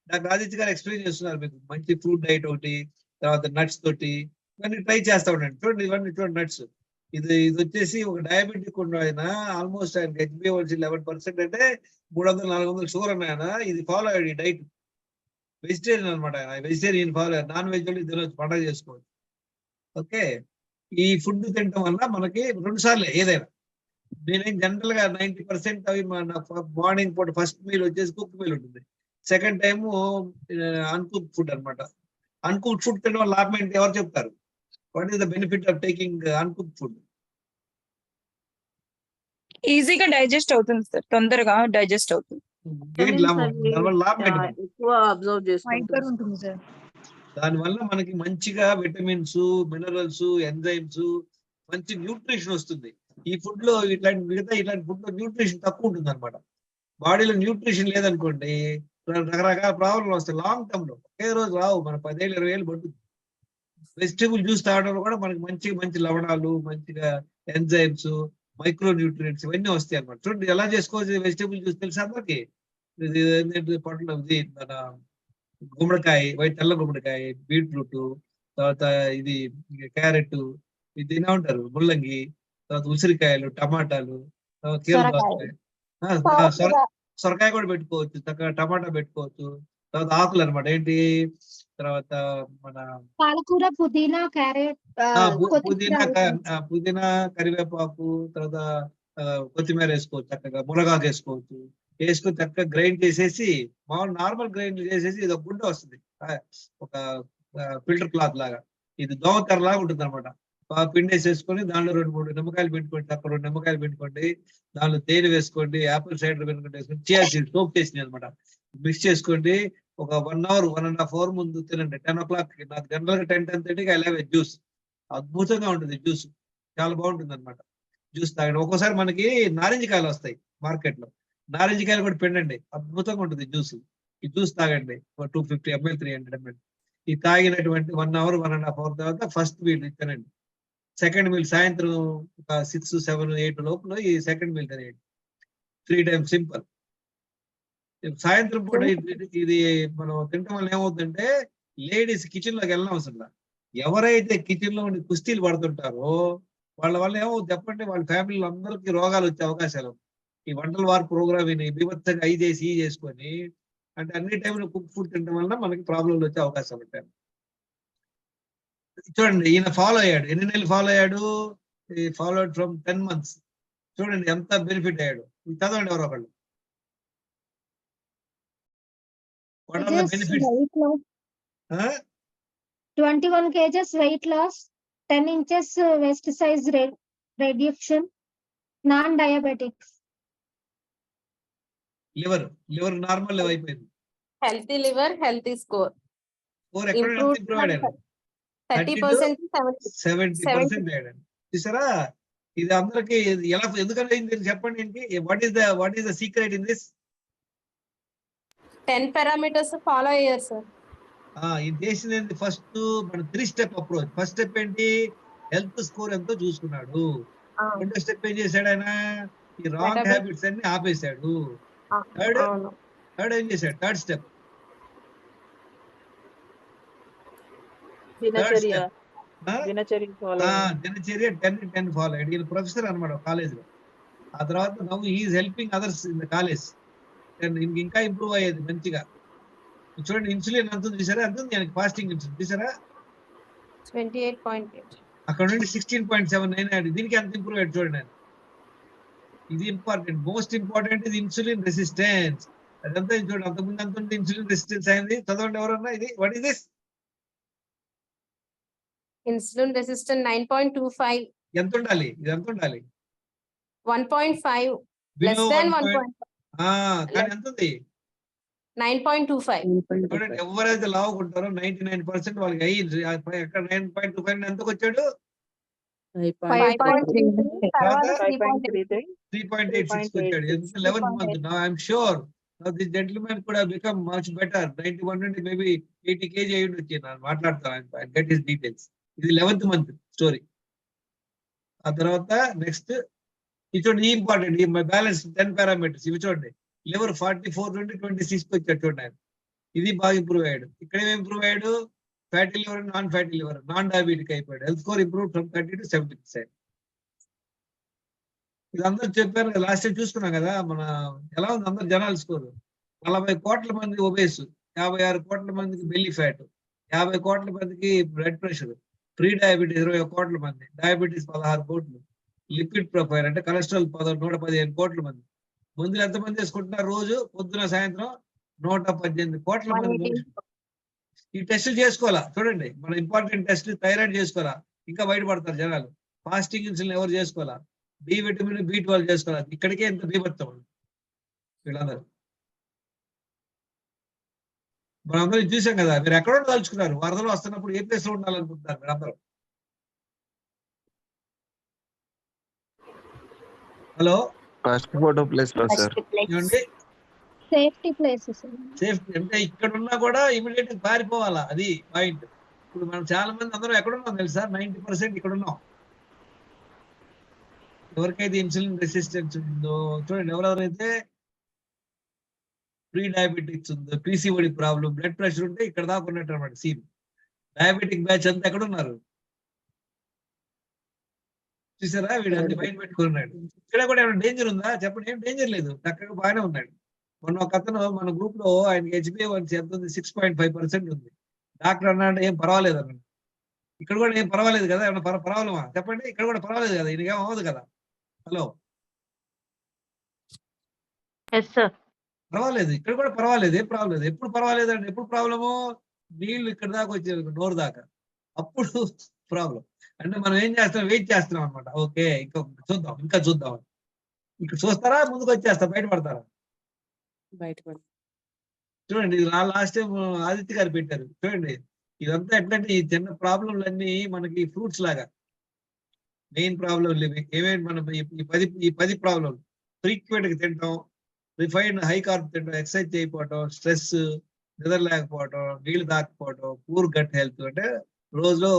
డాక్టర్ ఆదిత్య గారు ఎక్స్ప్లెయిన్ చేస్తున్నారు మీకు. మంచి ఫ్రూట్ డైట్ ఒకటి, తర్వాత నట్స్ తోటి ఇవన్నీ ట్రై చేస్తా ఉండండి. చూడండి ఇవన్నీ చూడండి నట్స్. ఇది వచ్చేసి ఒక డయాబెటిక్ ఉన్న ఆయన, ఆల్మోస్ట్ ఆయన HbA1c 11% అంటే 300-400 షుగర్ ఉన్నాయన. ఇది ఫాలో అయ్యాడు ఈ డైట్. వెజిటేరియన్ అనమాట ఆయన, వెజిటేరియన్ ఫాలో అయ్యారు. నాన్ వెజ్ వాళ్ళు తినొచ్చు, పండగ చేసుకోవచ్చు. ఓకే, ఈ ఫుడ్ తినడం వల్ల మనకి 2 సార్లు ఏదైనా, నేనేం జనరల్ గా 90% అవి మన మార్నింగ్ పూట ఫస్ట్ మీల్ వచ్చేసి కుక్ మీల్ ఉంటుంది, సెకండ్ టైము అన్కుక్ ఫుడ్ అనమాట. అన్కుక్ ఫుడ్ తినడం వల్ల లాభం ఏంటి ఎవరు చెప్తారు? What is the benefit of taking uncook food? ఈజీగా డైజెస్ట్ అవుతుంది సార్, తొందరగా డైజెస్ట్ అవుతుంది. ఏంటి లాభం? దానివల్ల లాభం ఏంటి మనకి? ఎక్కువ అబ్జర్వ్ చేసుకుంటారు. ఉంటుంది సార్. దానివల్ల మనకి మంచిగా విటమిన్స్, మినరల్స్, ఎంజైమ్స్, మంచి న్యూట్రిషన్ వస్తుంది. ఈ ఫుడ్ లో ఇట్లాంటి ఫుడ్ లో న్యూట్రిషన్ తక్కువ ఉంటుంది అనమాట. బాడీలో న్యూట్రిషన్ లేదనుకోండి రకరకాల ప్రాబ్లం వస్తాయి లాంగ్ టర్మ్ లో. ఒకే రోజు రావు, మన 10-20 ఏళ్ళు పడుతుంది. వెజిటేబుల్ జ్యూస్ తాగడంలో కూడా మనకి మంచి లవణాలు, మంచిగా ఎంజైమ్స్, మైక్రో న్యూట్రియంట్స్ ఇవన్నీ వస్తాయి అనమాట. చూడండి ఎలా చేసుకోవచ్చు వెజిటేబుల్ జ్యూస్ తెలుసు అందరికి. ఇది పండ్లు, ఇది మన గుమ్మడికాయ, తెల్ల గుమ్మడికాయ, బీట్రూట్, తర్వాత ఇది క్యారెట్, ఇది తినే ఉంటారు, ముల్లంగి, తర్వాత ఉసిరికాయలు, టమాటాలు, కీర దోసకాయ, సొరకాయ కూడా పెట్టుకోవచ్చు, చక్కగా టమాటా పెట్టుకోవచ్చు. తర్వాత ఆకులు అనమాట ఏంటి, తర్వాత మన పాలకూర, పుదీనా, క్యారెట్, పుదీనా, కరివేపాకు, తర్వాత కొత్తిమీర వేసుకోవచ్చు, చక్కగా మునగాకు వేసుకోవచ్చు. వేసుకొని చక్కగా గ్రైండ్ చేసేసి, మామూలు నార్మల్ గ్రైండ్ చేసేసి ఇది ఒక గుడ్డ వస్తుంది, ఒక ఫిల్టర్ క్లాత్ లాగా, ఇది దోమతెర లాగా ఉంటుంది అనమాట. పిండి వేసేసుకొని దానిలో 2-3 నిమ్మకాయలు పెట్టుకోండి, అక్కడ 2 నిమ్మకాయలు పెట్టుకోండి, దానిలో తేనె వేసుకోండి, యాపిల్ సైడర్ వెనుకుంటే వేసుకోండి, చియా సీడ్స్ సోప్ చేసినాయి అనమాట, మిక్స్ చేసుకోండి. ఒక 1 hour 1.5 hour ముందు తినండి. 10 o'clock, నాకు జనరల్ గా 10-10:30 I love జ్యూస్. అద్భుతంగా ఉంటుంది జ్యూస్, చాలా బాగుంటుంది అనమాట. జ్యూస్ తాగండి. ఒక్కోసారి మనకి నారింజకాయలు వస్తాయి మార్కెట్ లో, నారింజకాయలు కూడా పిండండి, అద్భుతంగా ఉంటుంది జ్యూస్. ఈ జ్యూస్ తాగండి 250 ml 300 ml. ఈ తాగినటువంటి 1 hour 1.5 hour తర్వాత ఫస్ట్ మీల్ తినండి. సెకండ్ మీల్ సాయంత్రం ఒక 6, 7, 8 లోపల ఈ సెకండ్ మీల్ తినేయండి 3 times సింపుల్. సాయంత్రం పూట ఇది మనం తినడం వల్ల ఏమవుతుందంటే లేడీస్ కిచెన్ లోకి వెళ్ళిన అవసరం లేదు. ఎవరైతే కిచెన్ లో ఉండి కుస్తీలు పడుతుంటారో వాళ్ళ వల్ల ఏమవుతుంది చెప్పండి, వాళ్ళ ఫ్యామిలీలో అందరికీ రోగాలు వచ్చే అవకాశాలు. ఈ వంటల వారి ప్రోగ్రామ్ బీభత్సంగా అయి చేసి ఈ చేసుకొని అంటే అన్ని టైంలో కుక్ ఫుడ్ తినడం వల్ల మనకి ప్రాబ్లంలు వచ్చే అవకాశాలు ఉంటాయి. చూడండి ఈయన ఫాలో అయ్యాడు, ఎన్ని నెలలు ఫాలో అయ్యాడు? Followed from 10 months. చూడండి ఎంత బెనిఫిట్ అయ్యాడు. చదవండి ఎవరో ఒకళ్ళు. What are the benefits? 21 kgs weight loss, 10 inches waist size reduction, non-diabetics. Liver normal level అయిపోయింది. Healthy liver, healthy score. Score ఎక్కడ ఇంప్రూవ్ అయ్యాడు? 30% 70% అయ్యాడు. చూసారా, ఇది అందరికి ఎలా ఎందుకంటే చెప్పండి ఏంటి? What is the secret in this? 10 parameters follow అయ్యారు సార్. ఇది చేసింది ఫస్ట్ మన 3 step అప్రోచ్. ఫస్ట్ స్టెప్ ఏంటి? హెల్త్ స్కోర్ ఎంతో చూసుకున్నాడు. రెండో స్టెప్ ఏం చేశాడు ఆయన? ఈ రాంగ్ హ్యాబిట్స్ అన్ని ఆపేశాడు. థర్డ్ ఏం చేశాడు? థర్డ్ స్టెప్ దినచర్య దినచర్య 10 ఫాలో అయ్యాడు. ఈయన ప్రొఫెసర్ అనమాట కాలేజ్ లో. ఆ తర్వాత now he's helping others in the college. ఇంకా ఇంప్రూవ్ అయ్యేది మంచిగా. చూడండి ఇన్సులిన్ ఎంత ఉంది చూసారా? ఎంత ఉంది ఆయనకి ఫాస్టింగ్ ఇన్సులిన్ చూసారా? 28.8. అక్కడ నుండి 16.79 అయ్యాడు. దీనికి ఎంత ఇంప్రూవ్ అయ్యాడు చూడండి ఆయన. ఇది ఇంపార్టెంట్, మోస్ట్ ఇంపార్టెంట్ ఇది ఇన్సులిన్ రెసిస్టెన్స్. అదంతా చూడండి, అంతకుముందు అంత ఇన్సులిన్ రెసిస్టెన్స్ అయింది. చదవండి ఎవరన్నా ఇది. What is this? Insulin resistant 9.25. ఎంత ఉండాలి? ఇది ఎంత ఉండాలి? 1.5 less Below than 1. 1.5. కానీ ఎంత ఉంది? 9.25. చూడండి ఎవరైతే లావుకుంటారో 99% వాళ్ళకి అయ్యింది. ఎక్కడ 9.25 ఎంతకు వచ్చాడు? 3.86 వచ్చాడు. 11th month. Now I'm sure now this gentleman could have become much better. 91 నుండి maybe 80 kg అయ్యి ఉండొచ్చు. నేను మాట్లాడతాను, get his details. ఇది 11th month స్టోరీ. ఆ తర్వాత నెక్స్ట్ ఇది చూడండి, ఇంపార్టెంట్ ఈ బ్యాలెన్స్ 10 పారామీటర్స్ ఇవి చూడండి. లివర్ 44 నుండి 26 వచ్చాడు చూడండి ఆయన. ఇది బాగా ఇంప్రూవ్ అయ్యాడు. ఇక్కడ ఏమి ఇంప్రూవ్ అయ్యాడు? Fatty liver, non fatty liver, non diabetic అయిపోయాడు. Health score improve from 30 to 70%. ఇది అందరూ చెప్పారు కదా, లాస్ట్ టైం చూసుకున్నాం కదా మన ఎలా ఉంది అందరు జనాల స్కోర్. 40 కోట్ల మంది ఒబేస్, 56 కోట్ల మందికి బెల్లీ ఫ్యాట్, 50 కోట్ల మందికి బ్లడ్ ప్రెషర్, ప్రీ డయాబెటీస్ 21 కోట్ల మంది, డయాబెటీస్ 16 కోట్లు, లిపిడ్ ప్రొఫైల్ అంటే కొలెస్ట్రాల్ 115 కోట్ల మంది. మందులు ఎంతమంది వేసుకుంటున్నారు రోజు? పొద్దున సాయంత్రం 118 కోట్ల మంది. ఈ టెస్టులు చేసుకోవాలా చూడండి, మన ఇంపార్టెంట్ టెస్ట్ థైరాయిడ్ చేసుకోవాలా, ఇంకా బయటపడతారు జనాలు. ఫాస్టింగ్ ఇన్సులిన్ ఎవరు చేసుకోవాలా? డి విటమిన్, B12 చేసుకోవాలా. ఇక్కడికే ఇంత బీభత్సం వీళ్ళందరూ. మనందరూ చూసాం కదా, మీరు ఎక్కడో తలుచుకున్నారు. వరదలు వస్తున్నప్పుడు ఏ ప్లేస్ లో ఉండాలనుకుంటున్నారు మీరందరూ? హలో, ఫస్ట్ ఫోటో ప్లేస్ లో సార్. ఏమండి Safety places. సేఫ్టీ అంటే ఇక్కడ ఉన్నా కూడా ఇమీడియట్ గా పారిపోవాలా, అది పాయింట్. ఇప్పుడు మనం చాలా మంది అందరూ ఎక్కడున్నాం తెలుసా? 90% ఇక్కడ ఉన్నాం. ఎవరికైతే ఇన్సులిన్ రెసిస్టెన్స్ ఉందో చూడండి, ఎవరెవరైతే ప్రీ డయాబెటిక్స్ ఉందో, PCOD ప్రాబ్లం, బ్లడ్ ప్రెషర్ ఉంటే ఇక్కడ దాకా ఉన్నట్టు అనమాట సీన్. డయాబెటిక్ బ్యాచ్ అంతా ఎక్కడ ఉన్నారు చూసారా? వీడు అన్ని బయట పెట్టుకున్నాడు. ఇక్కడ కూడా ఏమైనా డేంజర్ ఉందా చెప్పండి? ఏం డేంజర్ లేదు, చక్కగా బాగానే ఉన్నాడు. మొన్న ఒక అతను మన గ్రూప్ లో ఆయనకి HbA1c ఎంత ఉంది? 6.5% ఉంది. డాక్టర్ అన్నాడు ఏం పర్వాలేదు అన్నాడు. ఇక్కడ కూడా ఏం పర్వాలేదు కదా, ఏమన్నా పర్వాలేమా చెప్పండి? ఇక్కడ కూడా పర్వాలేదు కదా, ఈయనకేం అవ్వదు కదా. హలో, పర్వాలేదు, ఇక్కడ కూడా పర్వాలేదు, ఏం ప్రాబ్లం లేదు. ఎప్పుడు పర్వాలేదు అంటే ఎప్పుడు ప్రాబ్లము? నీళ్లు ఇక్కడ దాకా వచ్చే నోరు దాకా, అప్పుడు ప్రాబ్లం. అంటే మనం ఏం చేస్తున్నాం? వెయిట్ చేస్తున్నాం అనమాట. ఓకే ఇంకా చూద్దాం, ఇంకా చూద్దాం. ఇక్కడ చూస్తారా? ముందుకు వచ్చేస్తా, బయటపడతారా? చూడండి, ఇది లాస్ట్ టైం ఆదిత్య గారు పెట్టారు చూడండి. ఇదంతా ఎట్లంటే ఈ చిన్న ప్రాబ్లంలన్నీ మనకి ఫ్రూట్స్ లాగా. మెయిన్ ప్రాబ్లం ఏమేమి మనం ఈ 10 ప్రాబ్లం ఫ్రీక్వెంట్ గా తింటాం, రిఫైన్డ్ హై కార్బ్ తింటాం, ఎక్సర్సైజ్ చేయకపోవటం, స్ట్రెస్, నిద్ర లేకపోవటం, నీళ్లు తాకపోవటం, పూర్ గట్ హెల్త్ అంటే రోజులో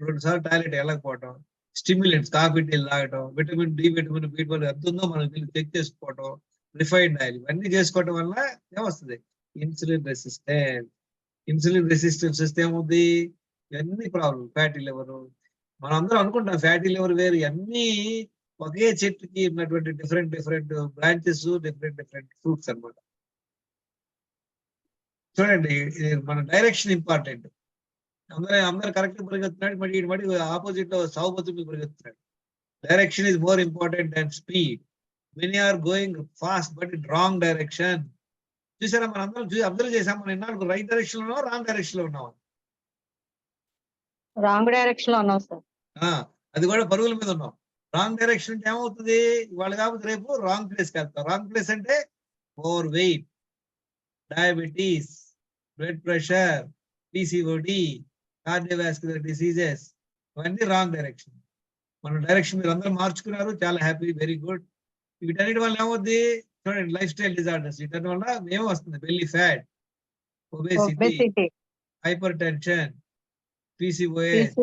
2 సార్లు టాయిలెట్ వెళ్ళకపోవటం, స్టిమ్యులెంట్స్, కాఫీ టీలు తాగటం, విటమిన్ డి, విటమిన్ బి12 ఎంత ఉందో మనం చెక్ చేసుకోవటం, రిఫైన్డ్ ఆయిల్ ఇవన్నీ చేసుకోవటం వల్ల ఏమొస్తుంది? Insulin resistance. ఇన్సులిన్ రెసిస్టెన్స్ వస్తే ఏముంది? ఇవన్నీ ప్రాబ్లం. ఫ్యాటీ లివర్, మనం అందరం అనుకుంటాం ఫ్యాటీ లివర్ వేరు, అన్ని ఒకే చెట్టుకి ఉన్నటువంటి different different branches, different different fruits అన్నమాట. చూడండి, మన డైరెక్షన్ ఇంపార్టెంట్. అందరూ కరెక్ట్ పరిగెత్తున్నాడు, మరి ఆపోజిట్ లో సాగుపోతు పరిగెత్తున్నాడు. Direction is more important than speed. Many are going fast but in wrong direction. చూసారా, మనం అబ్జర్వ్ చేసాం, మనం ఇన్నాళ్ళు రైట్ డైరెక్షన్ లో ఉన్నావా, రాంగ్ డైరెక్షన్ లో ఉన్నావా? రాంగ్ డైరెక్షన్ లో ఉన్నాం సార్. అది కూడా పరుగుల మీద ఉన్నాం. రాంగ్ డైరెక్షన్ అంటే ఏమవుతుంది? వాళ్ళు కాకపోతే రేపు రాంగ్ ప్లేస్కి వెళ్తాం. రాంగ్ ప్లేస్ అంటే over weight, diabetes, blood pressure, PCOD, cardiovascular diseases, ఇవన్నీ రాంగ్ డైరెక్షన్. మన డైరెక్షన్ మీరు అందరూ మార్చుకున్నారు, చాలా హ్యాపీ, వెరీ గుడ్. వీటన్నిటి వల్ల ఏమవుద్ది? చూడండి, లైఫ్ స్టైల్ డిజార్డర్స్, వీటన్నిటి వల్ల ఏమొస్తుంది? Belly fat, obesity, hyper tension, PCOS.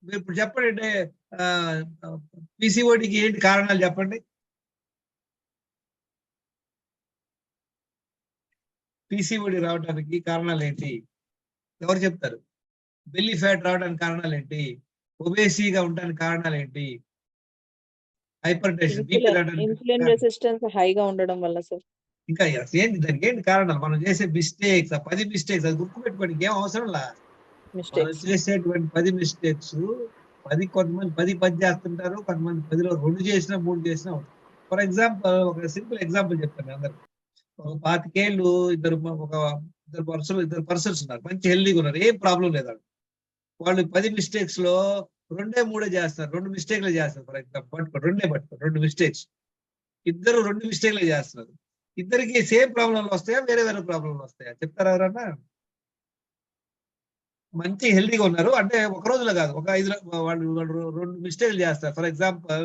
మీరు ఇప్పుడు చెప్పండి, పిసిఓడికి ఏంటి కారణాలు చెప్పండి? పిసిఓడి రావడానికి కారణాలు ఏంటి? ఎవరు చెప్తారు? బెల్లీ ఫ్యాట్ రావడానికి కారణాలు ఏంటి? ఒబేసీగా ఉండడానికి కారణాలు ఏంటి? హైపర్ టెన్షన్, బీపీ రావడానికి ఇన్సులిన్ రెసిస్టెన్స్ హైగా ఉండడం వల్ల సార్. ఇంకా ఏంటి దానికి ఏంటి కారణాలు? మనం చేసే మిస్టేక్స్, 10 మిస్టేక్స్, అది గుర్తుపెట్టుకోండి, ఏం అవసరం లా. మనం చేసేటువంటి 10 మిస్టేక్స్, 10 కొంతమంది 10 చేస్తుంటారు, కొంతమంది 10లో 2 చేసినా 3 చేసినా. ఫర్ ఎగ్జాంపుల్, ఒక సింపుల్ ఎగ్జాంపుల్ చెప్తాను అందరు. ఒక 25 ఏళ్ళు ఇద్దరు పర్సన్స్ ఉన్నారు, మంచి హెల్దీగా ఉన్నారు, ఏం ప్రాబ్లం లేదు. వాళ్ళు 10 మిస్టేక్స్ లో 2-3 చేస్తారు, 2 మిస్టేక్లు చేస్తారు. ఫర్ ఎగ్జాంపుల్ పట్టుకో 2 మిస్టేక్స్, ఇద్దరు 2 మిస్టేక్లు చేస్తున్నారు. ఇద్దరికి సేమ్ ప్రాబ్లంలు వస్తాయా, వేరే వేరే ప్రాబ్లంలు వస్తాయా? చెప్తారా ఎవరన్నా? మంచి హెల్దీగా ఉన్నారు అంటే ఒక రోజులో కాదు, ఒక 5 వాళ్ళు 2 మిస్టేక్లు చేస్తారు. ఫర్ ఎగ్జాంపుల్,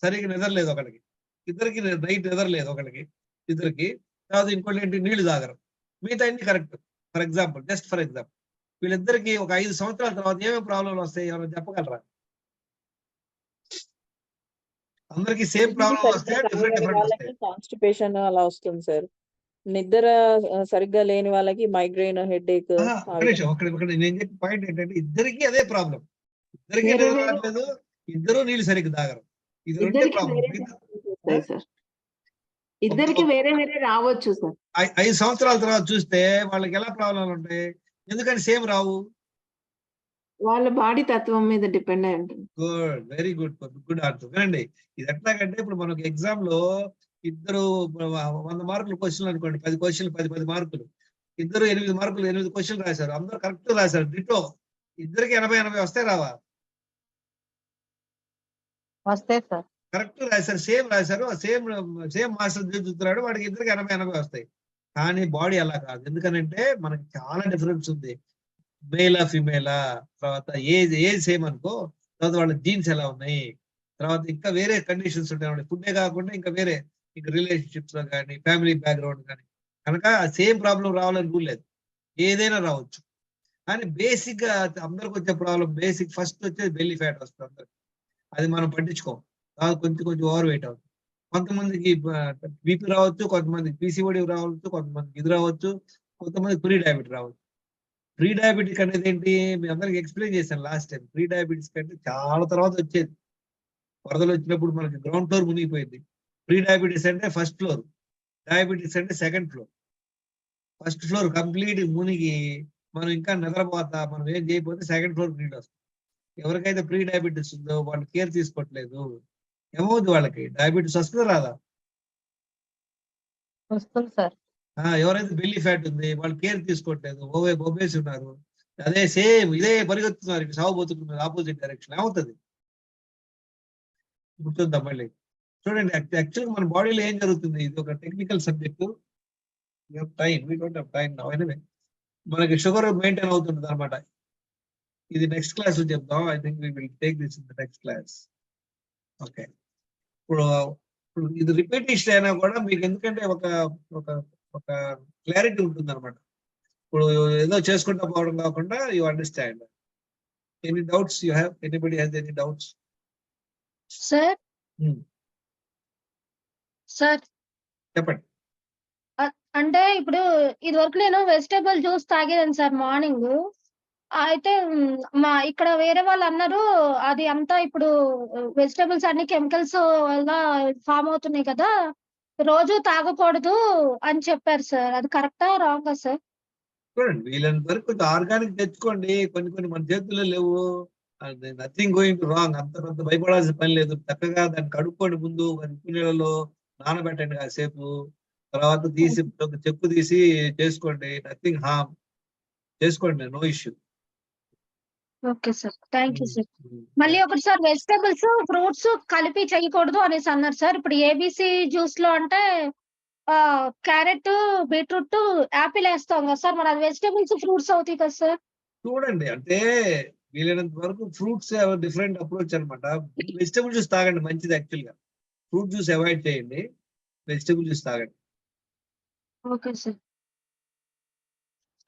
సరిగ్గా నిద్ర లేదు ఒకరికి, ఇద్దరికి నైట్ నిద్ర లేదు ఒకరికి, ఇద్దరికి. తర్వాత ఇంకోటి ఏంటి, నీళ్లు తాగరు, మిగతా అన్ని correct. For example, just for example, వీళ్ళిద్దరికి ఒక 5 సంవత్సరాల తర్వాత ఏమేమి ప్రాబ్లంలు వస్తాయి ఎవరైనా చెప్పగలరా? అందరికి సేమ్ ప్రాబ్లం వస్తాయా, డిఫరెంట్ డిఫరెంట్ వస్తాయి? కాన్స్టిపేషన్ అలా వస్తుంది సార్. నిద్ర సరిగ్గా లేని వాళ్ళకి మైగ్రేన్, హెడేక్. ఒకటి నేను చెప్పే పాయింట్ ఏంటంటే, ఇద్దరికి అదే ప్రాబ్లం. ఇద్దరికి రావట్లేదు, ఇద్దరు నీళ్ళు సరిగ్గా తాగరు, ఇది రెండే ప్రాబ్లం. ఇద్దరికి వేరే వేరే రావచ్చు సార్. 5 సంవత్సరాల తర్వాత చూస్తే వాళ్ళకి ఎలా ప్రాబ్లంలు ఉంటాయి? ఎందుకని సేమ్ రావు? వాళ్ళ బాడీ తత్వం మీద డిపెండ్ అయి ఉంటుంది. Good, very good, good answer. వినండి, ఇది ఎట్లాగంటే, ఇప్పుడు మనకి ఎగ్జామ్ లో ఇద్దరు 100 మార్కులు క్వశ్చన్లు అనుకోండి, 10 క్వశ్చన్లు 10 మార్కులు, ఇద్దరు 8 మార్కులు 8 క్వశ్చన్లు రాశారు, అందరూ కరెక్ట్ రాశారు, డిటో. ఇద్దరికి 80 వస్తాయి రావా? వస్తాయి సార్. కరెక్ట్ రాశారు, సేమ్ రాశారు, సేమ్ మాస్టర్ చూస్తున్నాడు, వాడికి ఇద్దరికి 80 వస్తాయి. కానీ బాడీ అలా కాదు. ఎందుకనంటే మనకి చాలా డిఫరెన్స్ ఉంది. మేలా ఫిమేలా, తర్వాత ఏజ్ సేమ్ అనుకో, తర్వాత వాళ్ళ జీన్స్ ఎలా ఉన్నాయి, తర్వాత ఇంకా వేరే కండిషన్స్ ఉంటాయి. ఫుడ్డే కాకుండా ఇంకా వేరే, ఇంకా రిలేషన్షిప్స్ లో కానీ, ఫ్యామిలీ బ్యాక్గ్రౌండ్ కానీ, కనుక సేమ్ ప్రాబ్లం రావాలని రూల్ లేదు, ఏదైనా రావచ్చు. కానీ బేసిక్ గా అందరికి వచ్చే ప్రాబ్లం, బేసిక్ ఫస్ట్ వచ్చేది బెల్లీ ఫ్యాట్ వస్తుంది అందరికి. అది మనం పట్టించుకోం, కొంచెం ఓవర్ వెయిట్ అవుతుంది. కొంతమందికి బీపీ రావచ్చు, కొంతమందికి పిసిఓడి రావచ్చు, కొంతమందికి ఇది రావచ్చు, కొంతమందికి ప్రీ డయాబెటిక్ రావచ్చు. ప్రీ డయాబెటిక్ అనేది ఏంటి, మీ అందరికి ఎక్స్ప్లెయిన్ చేశాను లాస్ట్ టైం. ప్రీ డయాబెటిక్స్ కంటే చాలా తర్వాత వచ్చేది. వరదలు వచ్చినప్పుడు మనకి గ్రౌండ్ ఫ్లోర్ మునిగిపోయింది. ప్రీ డయాబెటిస్ అంటే ఫస్ట్ ఫ్లోర్, డయాబెటిస్ అంటే second floor. First floor complete మునిగి మనం ఇంకా నిద్రపోతా, మనం ఏం చేయకపోతే సెకండ్ ఫ్లోర్ నీళ్ళు వస్తాయి. ఎవరికైతే ప్రీ డయాబెటిస్ ఉందో వాళ్ళు కేర్ తీసుకోవట్లేదు, ఏమవుతుంది? వాళ్ళకి డయాబెటిస్ వస్తుందా రాదా? వస్తుంది సార్. ఎవరైతే బెల్లీ ఫ్యాట్ ఉంది వాళ్ళు కేర్ తీసుకోవట్లేదు, ఒబేసి ఉన్నారు, అదే సేమ్ ఇదే పరిగెత్తున్నారు, సాగుపోతున్నారు ఆపోజిట్ డైరెక్షన్, ఏమవుతుంది? గుర్తుందా మళ్ళీ? చూడండి, యాక్చువల్గా మన బాడీలో ఏం జరుగుతుంది, ఇది ఒక టెక్నికల్ సబ్జెక్టు. మనకి షుగర్ మెయింటైన్ అవుతుంటుంది అనమాట. ఇది నెక్స్ట్ క్లాస్ లో చెప్దాం. I think we will take this in the next class. Okay, ఇప్పుడు ఇది రిపీటేషన్ అయినా కూడా మీకు ఎందుకంటే ఒక క్లారిటీ ఉంటుంది అనమాట. ఇప్పుడు ఏదో చేసుకుంటా పోవడం కాకుండా you understand. Any doubts you have? Anybody has any doubts? Sir Hmm. Sir చెప్పండి. అంటే ఇప్పుడు ఇది వరకు నేను వెజిటేబుల్ జ్యూస్ తాగేదాన్ని సార్ మార్నింగ్. అయితే మా ఇక్కడ వేరే వాళ్ళు అన్నారు అది అంతా ఇప్పుడు వెజిటేబుల్స్ అన్ని కెమికల్స్ వల్ల ఫామ్ అవుతున్నాయి కదా, రోజు తాగకూడదు అని చెప్పారు సార్. అది కరెక్టా రాంగా సార్? చూడండి, వీళ్ళంత వరకు కొంచెం ఆర్గానిక్ తెచ్చుకోండి. కొన్ని మన చేతుల్లో లేవు. Nothing going to wrong. అంత పెద్ద భయపడాల్సిన పని లేదు. చక్కగా దాన్ని కడుక్కోండి, ముందు ఉప్పు నీళ్ళలో నానబెట్టండి కాసేపు. తర్వాత తీసి ఒక చెక్కు తీసి చేసుకోండి. Nothing harm. చేసుకోండి, no issue. Okay sir, thank you sir. మళ్ళీ ఒకటి సార్, వెజిటేబుల్స్ ఫ్రూట్స్ కలిపి చేయకూడదు అనేసి అన్నారు సార్. ఇప్పుడు ఏబిసి జ్యూస్ లో అంటే క్యారెట్, బీట్రూట్, యాపిల్ వేస్తాం కదా సార్, మరి అది వెజిటేబుల్స్ ఫ్రూట్స్ అవుతాయి కదా సార్? చూడండి, అంటే వీలైనంత వరకు ఫ్రూట్స్ డిఫరెంట్ అప్రోచ్ అనమాట. వెజిటేబుల్ జ్యూస్ తాగండి, మంచిది. యాక్చువల్ గా ఫ్రూట్ జ్యూస్ అవాయిడ్ చేయండి, వెజిటేబుల్ జ్యూస్ తాగండి. Okay sir.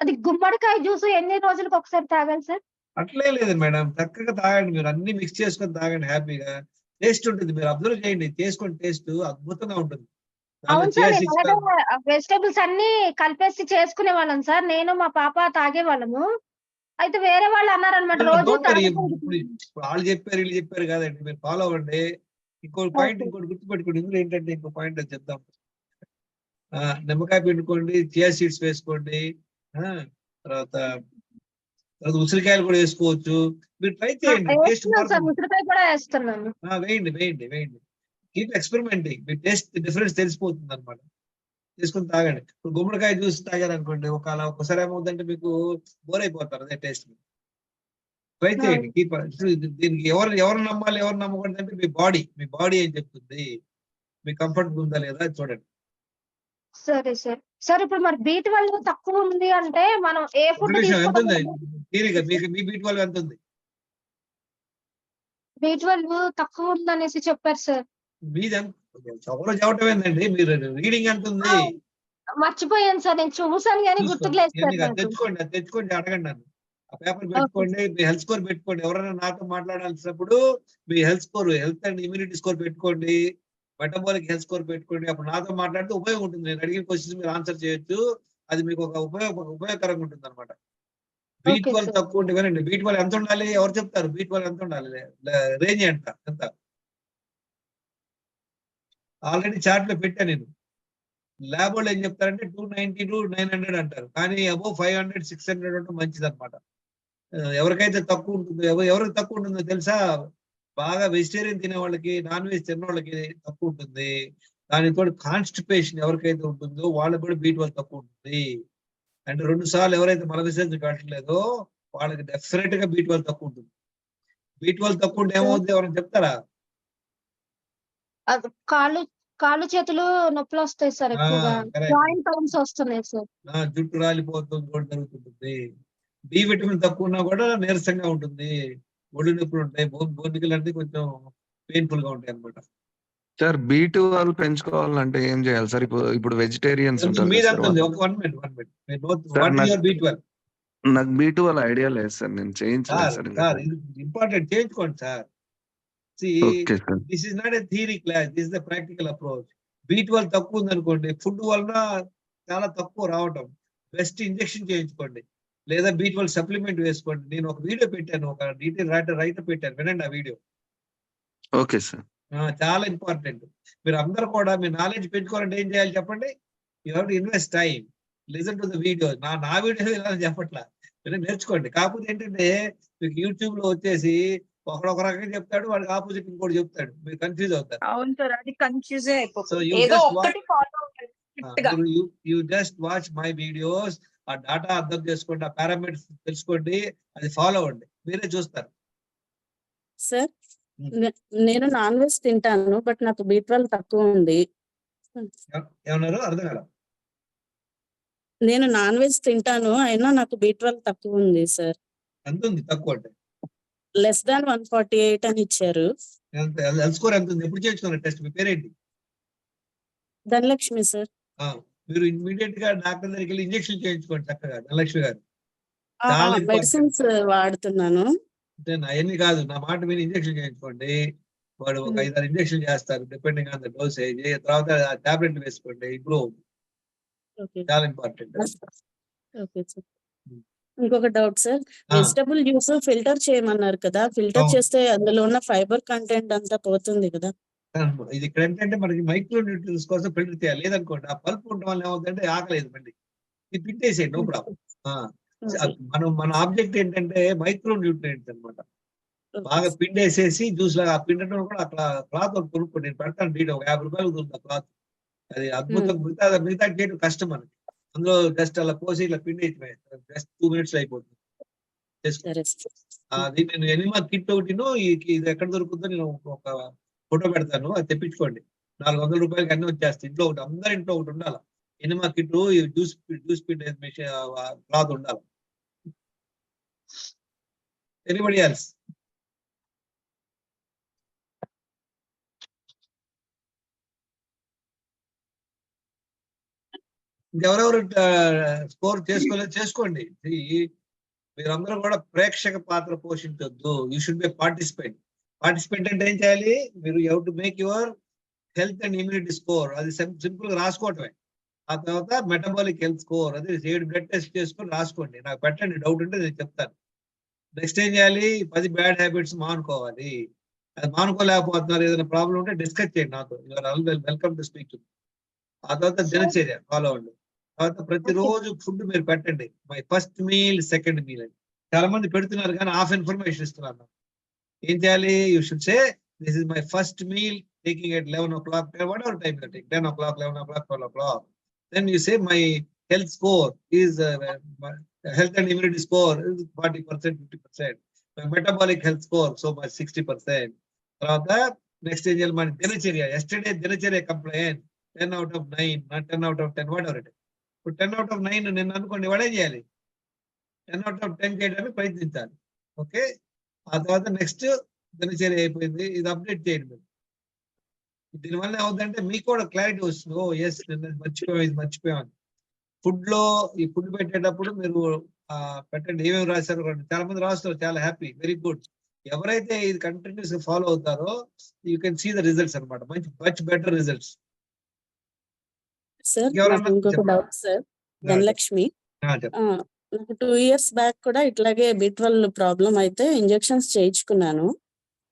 అది గుమ్మడికాయ జ్యూస్ ఎన్ని రోజులకు ఒకసారి తాగాలి సార్? అట్లే లేదు మేడం, చక్కగా తాగండి. మీరు అన్ని మిక్స్ చేసుకొని తాగండి, హ్యాపీగా. టేస్ట్ ఉంటుంది, మీరు అబ్జర్వ్ చేయండి, చేసుకోండి. టేస్ట్ అద్భుతంగా ఉంటుంది. అవును సార్, వెజిటేబుల్స్ అన్ని కలిపేసి చేసుకునే వాళ్ళం సార్, నేను మా పాప తాగేవాళ్ళము. అయితే వేరే వాళ్ళు అన్నారనమాట రోజు ఇప్పుడు వాళ్ళు చెప్పారు, వీళ్ళు చెప్పారు కాదండి, మీరు ఫాలో అవ్వండి. ఇంకోటి పాయింట్, ఇంకోటి గుర్తుపెట్టుకోండి. ఇందులో ఏంటంటే ఇంకో పాయింట్ అది చెప్తాం. నిమ్మకాయ పిండుకోండి, చియా సీడ్స్ వేసుకోండి, తర్వాత ఉసిరికాయలు కూడా వేసుకోవచ్చు. మీరు ట్రై చేయండి, టేస్ట్ ఉసిరికాయ కూడా వేస్తున్నాను. వేయండి వేయండి వేయండి. కీప్ ఎక్స్పెరిమెంటింగ్, మీ టేస్ట్ డిఫరెన్స్ తెలిసిపోతుంది అనమాట. తీసుకుని తాగండి. ఇప్పుడు గుమ్మడికాయ జ్యూస్ తాగారనుకోండి, ఒకసారి ఏమవుతుందంటే మీకు బోర్ అయిపోతారు అదే టేస్ట్. ట్రై చేయండి. కీప్ దీనికి ఎవరు నమ్మాలి, ఎవరు నమ్మకూడదు అంటే మీ బాడీ ఏం చెప్తుంది, మీ కంఫర్ట్ ఉందా లేదా చూడండి. సరే సార్. సార్ ఇప్పుడు మరి B12 తక్కువ ఉంది అంటే మనం ఏ ఫుడ్ ఎంత ఉంది మీకు? మీ B12 ఎంత ఉంది? B12 తక్కువ ఉంది అనేసి చెప్పారు సార్. మీది ఎవరో చెప్పటం ఏంటండి, మీరు రీడింగ్ ఎంత ఉంది? మర్చిపోయాను సార్, నేను చూసాను కానీ గుర్తుకులేదు సార్. తెచ్చుకోండి, అడగండి నన్ను. ఆ పేపర్ పెట్టుకోండి, మీ హెల్త్ స్కోర్ పెట్టుకోండి. ఎవరైనా నాతో మాట్లాడాల్సినప్పుడు మీ హెల్త్ అండ్ ఇమ్యూనిటీ స్కోర్ పెట్టుకోండి, మెటబాలిక్ హెల్త్ స్కోర్ పెట్టుకోండి. అప్పుడు నాతో మాట్లాడితే ఉపయోగం ఉంటుంది. నేను అడిగిన క్వశ్చన్స్ మీరు ఆన్సర్ చేయొచ్చు. అది మీకు ఒక ఉపయోగకరంగా ఉంటుంది అనమాట. B12 తక్కువ ఉంటే వినండి. B12 ఎంత ఉండాలి, ఎవరు చెప్తారు? B12 ఎంత ఉండాలి, రేంజ్ ఎంత? ఆల్రెడీ చార్ట్ లో పెట్టా నేను. ల్యాబ్ వాళ్ళు ఏం చెప్తారంటే 290 to 900 అంటారు, కానీ అబౌవ్ 500, 600 ఉంటే మంచిది అనమాట. ఎవరికైతే తక్కువ ఉంటుందో, ఎవరికి తక్కువ ఉంటుందో తెలుసా? బాగా వెజిటేరియన్ తినే వాళ్ళకి, నాన్ వెజ్ తినే వాళ్ళకి తక్కువ ఉంటుంది. దానితో కాన్స్టిపేషన్ ఎవరికైతే ఉంటుందో వాళ్ళకి కూడా B12 తక్కువ ఉంటుంది. అంటే 2 సార్లు ఎవరైతే మల విసర్జన కట్టలేదో వాళ్ళకి డెఫినెట్ గా B12 తక్కువ ఉంటుంది. B12 తక్కువ ఉంటే ఏమవుతుంది, ఎవరైనా చెప్తారా? కాళ్ళు చేతులు నొప్పులు వస్తాయి సార్, ఎక్కువగా జాయింట్ పెయిన్స్ వస్తున్నాయి సార్. జుట్టు రాలిపోతుంది, కూడా జరుగుతుంటుంది. డి విటమిన్ తక్కువ ఉన్నా కూడా నీరసంగా ఉంటుంది, ఒళ్ళు నొప్పులు ఉంటాయి, బొన్నికలు అన్ని కొంచెం పెయిన్ఫుల్ గా ఉంటాయి అనమాట. సార్ B12 పెంచుకోవాలంటే ఏం చేయాలి సార్? ఇప్పుడు వెజిటేరియన్స్ ఉంటారు. నాకు B12 ఐడియా లేదు సార్, నేను చేయించలేదు సార్. ఇంపార్టెంట్, చేయించుకోండి sir. This is not a theory class, this is the practical approach. B12 తక్కువ ఉంది అనుకోండి, ఫుడ్ వలన చాలా తక్కువ రావటం, బెస్ట్ ఇంజెక్షన్ చేయించుకోండి, లేదా B12 సప్లిమెంట్ వేసుకోండి. నేను ఒక వీడియో పెట్టాను, ఒక డీటెయిల్ రైటర్ పెట్టాను, వినండి ఆ వీడియో. Okay sir. చాలా ఇంపార్టెంట్. మీరు అందరూ కూడా మీ నాలెడ్జ్ పెంచుకోవాలంటే ఏం చేయాలి చెప్పండి? You have to invest time, listen to the video. నా వీడియో ఇలా చెప్పట్లా, మీరు నేర్చుకోండి. కాకపోతే ఏంటంటే మీకు యూట్యూబ్ లో వచ్చేసి ఒక రకంగా చెప్తాడు, వాడికి ఆపోజిట్ ఇంకోటి చెప్తాడు, మీరు కన్ఫ్యూజ్ అవుతారు. అవును సార్, అది కన్ఫ్యూజ్ అయిపోతుంది. You just watch my videos, ఆ డాటా అర్థం చేసుకోండి, ఆ పారామీటర్స్ తెలుసుకోండి, అది ఫాలో అవ్వండి, మీరే చూస్తారు. సార్, నేను నాన్ వెజ్ తింటాను, బట్ నాకు B12 తక్కువ ఉంది. ఏమన్నారు, అర్థం కాల? నేను నాన్ వెజ్ తింటాను, అయినా నాకు B12 తక్కువ ఉంది సార్. ఎంత ఉంది తక్కువ అంటే? లెస్ దాన్ 148 అని ఇచ్చారు. హెల్త్ స్కోర్ ఎంత ఉంది? ఎప్పుడు చేయించుకున్నారు టెస్ట్? మీ పేరేంటి? ధనలక్ష్మి సార్. మీరు ఇమీడియట్ గా డాక్టర్ దగ్గరికి వెళ్ళి ఇంజెక్షన్ చేయించుకోండి చక్కగా, ధనలక్ష్మి గారు. మెడిసిన్స్ వాడుతున్నాను. అంటే అవన్నీ కాదు, నా మాట విని ఇంజెక్షన్ చేయించుకోండి. వాడు ఒక 5-6 ఇంజెక్షన్ చేస్తారు డిపెండింగ్ ఆన్ ద డోసేజ్. తర్వాత టాబ్లెట్ వేసుకోండి, ఇంప్రూవ్ అవుతుంది. ఓకే చాలా ఇంపార్టెంట్. Okay sir. ఇంకొక డౌట్ సార్, ఆ. వెజిటబుల్ జ్యూస్ ఫిల్టర్ చేయమన్నారు కదా, ఫిల్టర్ అవును. చేస్తే అందులో ఉన్న ఫైబర్ కంటెంట్ అంతా పోతుంది కదా? ఇది ఇక్కడ ఏంటంటే మనకి మైక్రో న్యూట్రియన్స్ కోసం ఫిల్టర్ చేయాలి. లేదనుకోండి ఆ పల్ప్ ఉండడం వల్ల ఏమవుతుందంటే ఆకలేదు మళ్ళీ, ఇది పిండేసేయండి, నో ప్రాబ్లం. మన ఆబ్జెక్ట్ ఏంటంటే మైక్రో న్యూట్రియంట్స్ అన్నమాట. బాగా పిండేసేసి జ్యూస్ లాగా పిండడం కూడా అట్లా క్లాత్ ఒకటి కొనుక్కోండి, నేను పెడతాను డీట్, ఒక 50 రూపాయలు ఉంది క్లాత్. అది అద్భుతం. మిగతా చేయడం కష్టం మనకి. అందులో జస్ట్ అలా పోసి ఇలా పిండేయటమే, జస్ట్ 2 minutes అయిపోతుంది. అది నేను ఎనిమా కిట్ ఒకటిను, ఇది ఎక్కడ దొరుకుతుందో నేను ఒక ఫోటో పెడతాను, అది తెప్పించుకోండి. 400 రూపాయలకి అన్ని వచ్చేస్తాయి. ఇంట్లో ఒకటి, అందరి ఇంట్లో ఒకటి ఉండాలి. ఎనిమా కిట్, జ్యూస్ పిండే క్లాత్ ఉండాలి. Anybody else? ఎవరెవరు స్కోర్ చేసుకోలేదు చేసుకోండి. మీరందరూ కూడా ప్రేక్షక పాత్ర పోషించొద్దు. You should be participant. Participant అంటే ఏం చేయాలి? మీరు you to make your health and immunity score. అది సింపుల్ గా రాసుకోవటమే. ఆ తర్వాత మెటబాలిక్ హెల్త్ స్కోర్, అది 7 బ్లడ్ టెస్ట్ చేసుకొని రాసుకోండి. నాకు పెట్టండి, డౌట్ ఉంటే నేను చెప్తాను. నెక్స్ట్ ఏం చేయాలి? 10 బ్యాడ్ హ్యాబిట్స్ మానుకోవాలి. అది మానుకోలేకపోతున్నారు, ఏదైనా ప్రాబ్లం ఉంటే డిస్కస్ చేయండి నాతో. Welcome to speak to. ఆ తర్వాత దినచర్య ఫాలో అవ్వండి. తర్వాత ప్రతిరోజు ఫుడ్ మీరు పెట్టండి, my first meal, second meal అని. చాలా మంది పెడుతున్నారు కానీ హాఫ్ ఇన్ఫర్మేషన్ ఇస్తున్నారు. ఏం చేయాలి? You should say this is my first meal taking at 11 o'clock, whatever time you take, 10 o'clock, 11 o'clock, 12 o'clock. Then you say my health score is health and immunity score is 40%, 50%. My metabolic health score so much 60%. తర్వాత next ఏం చేయాలి? మన దినచర్య, yesterday దినచర్య complaint 10 out of 9, not 10 out of 10, whatever it is. ఇప్పుడు 10 out of 9 నేను అనుకోండి, వాడేం చేయాలి? 10 out of 10 చేయడానికి ప్రయత్నించాలి. ఓకే, ఆ తర్వాత నెక్స్ట్ దినచర్య అయిపోయింది, ఇది అప్డేట్ చేయండి మీరు. దీనివల్ల ఏమవుతుందంటే మీకు కూడా క్లారిటీ వస్తుంది. ఓ ఎస్, నేను మర్చిపోయాను. ఫుడ్ లో ఈ ఫుడ్ పెట్టేటప్పుడు మీరు పెట్టండి, ఏమేమి రాశారు. చాలా మంది రాస్తారు, చాలా హ్యాపీ, వెరీ గుడ్. ఎవరైతే ఇది కంటిన్యూస్ గా ఫాలో అవుతారో you can see the results అనమాట, మచ్ బెటర్ రిజల్ట్స్. సార్ నాకు ఇంకొక డౌట్ సార్, ధనలక్ష్మి. నాకు 2 years బ్యాక్ కూడా ఇట్లాగే B12 ప్రాబ్లం అయితే ఇంజెక్షన్స్ చేయించుకున్నాను.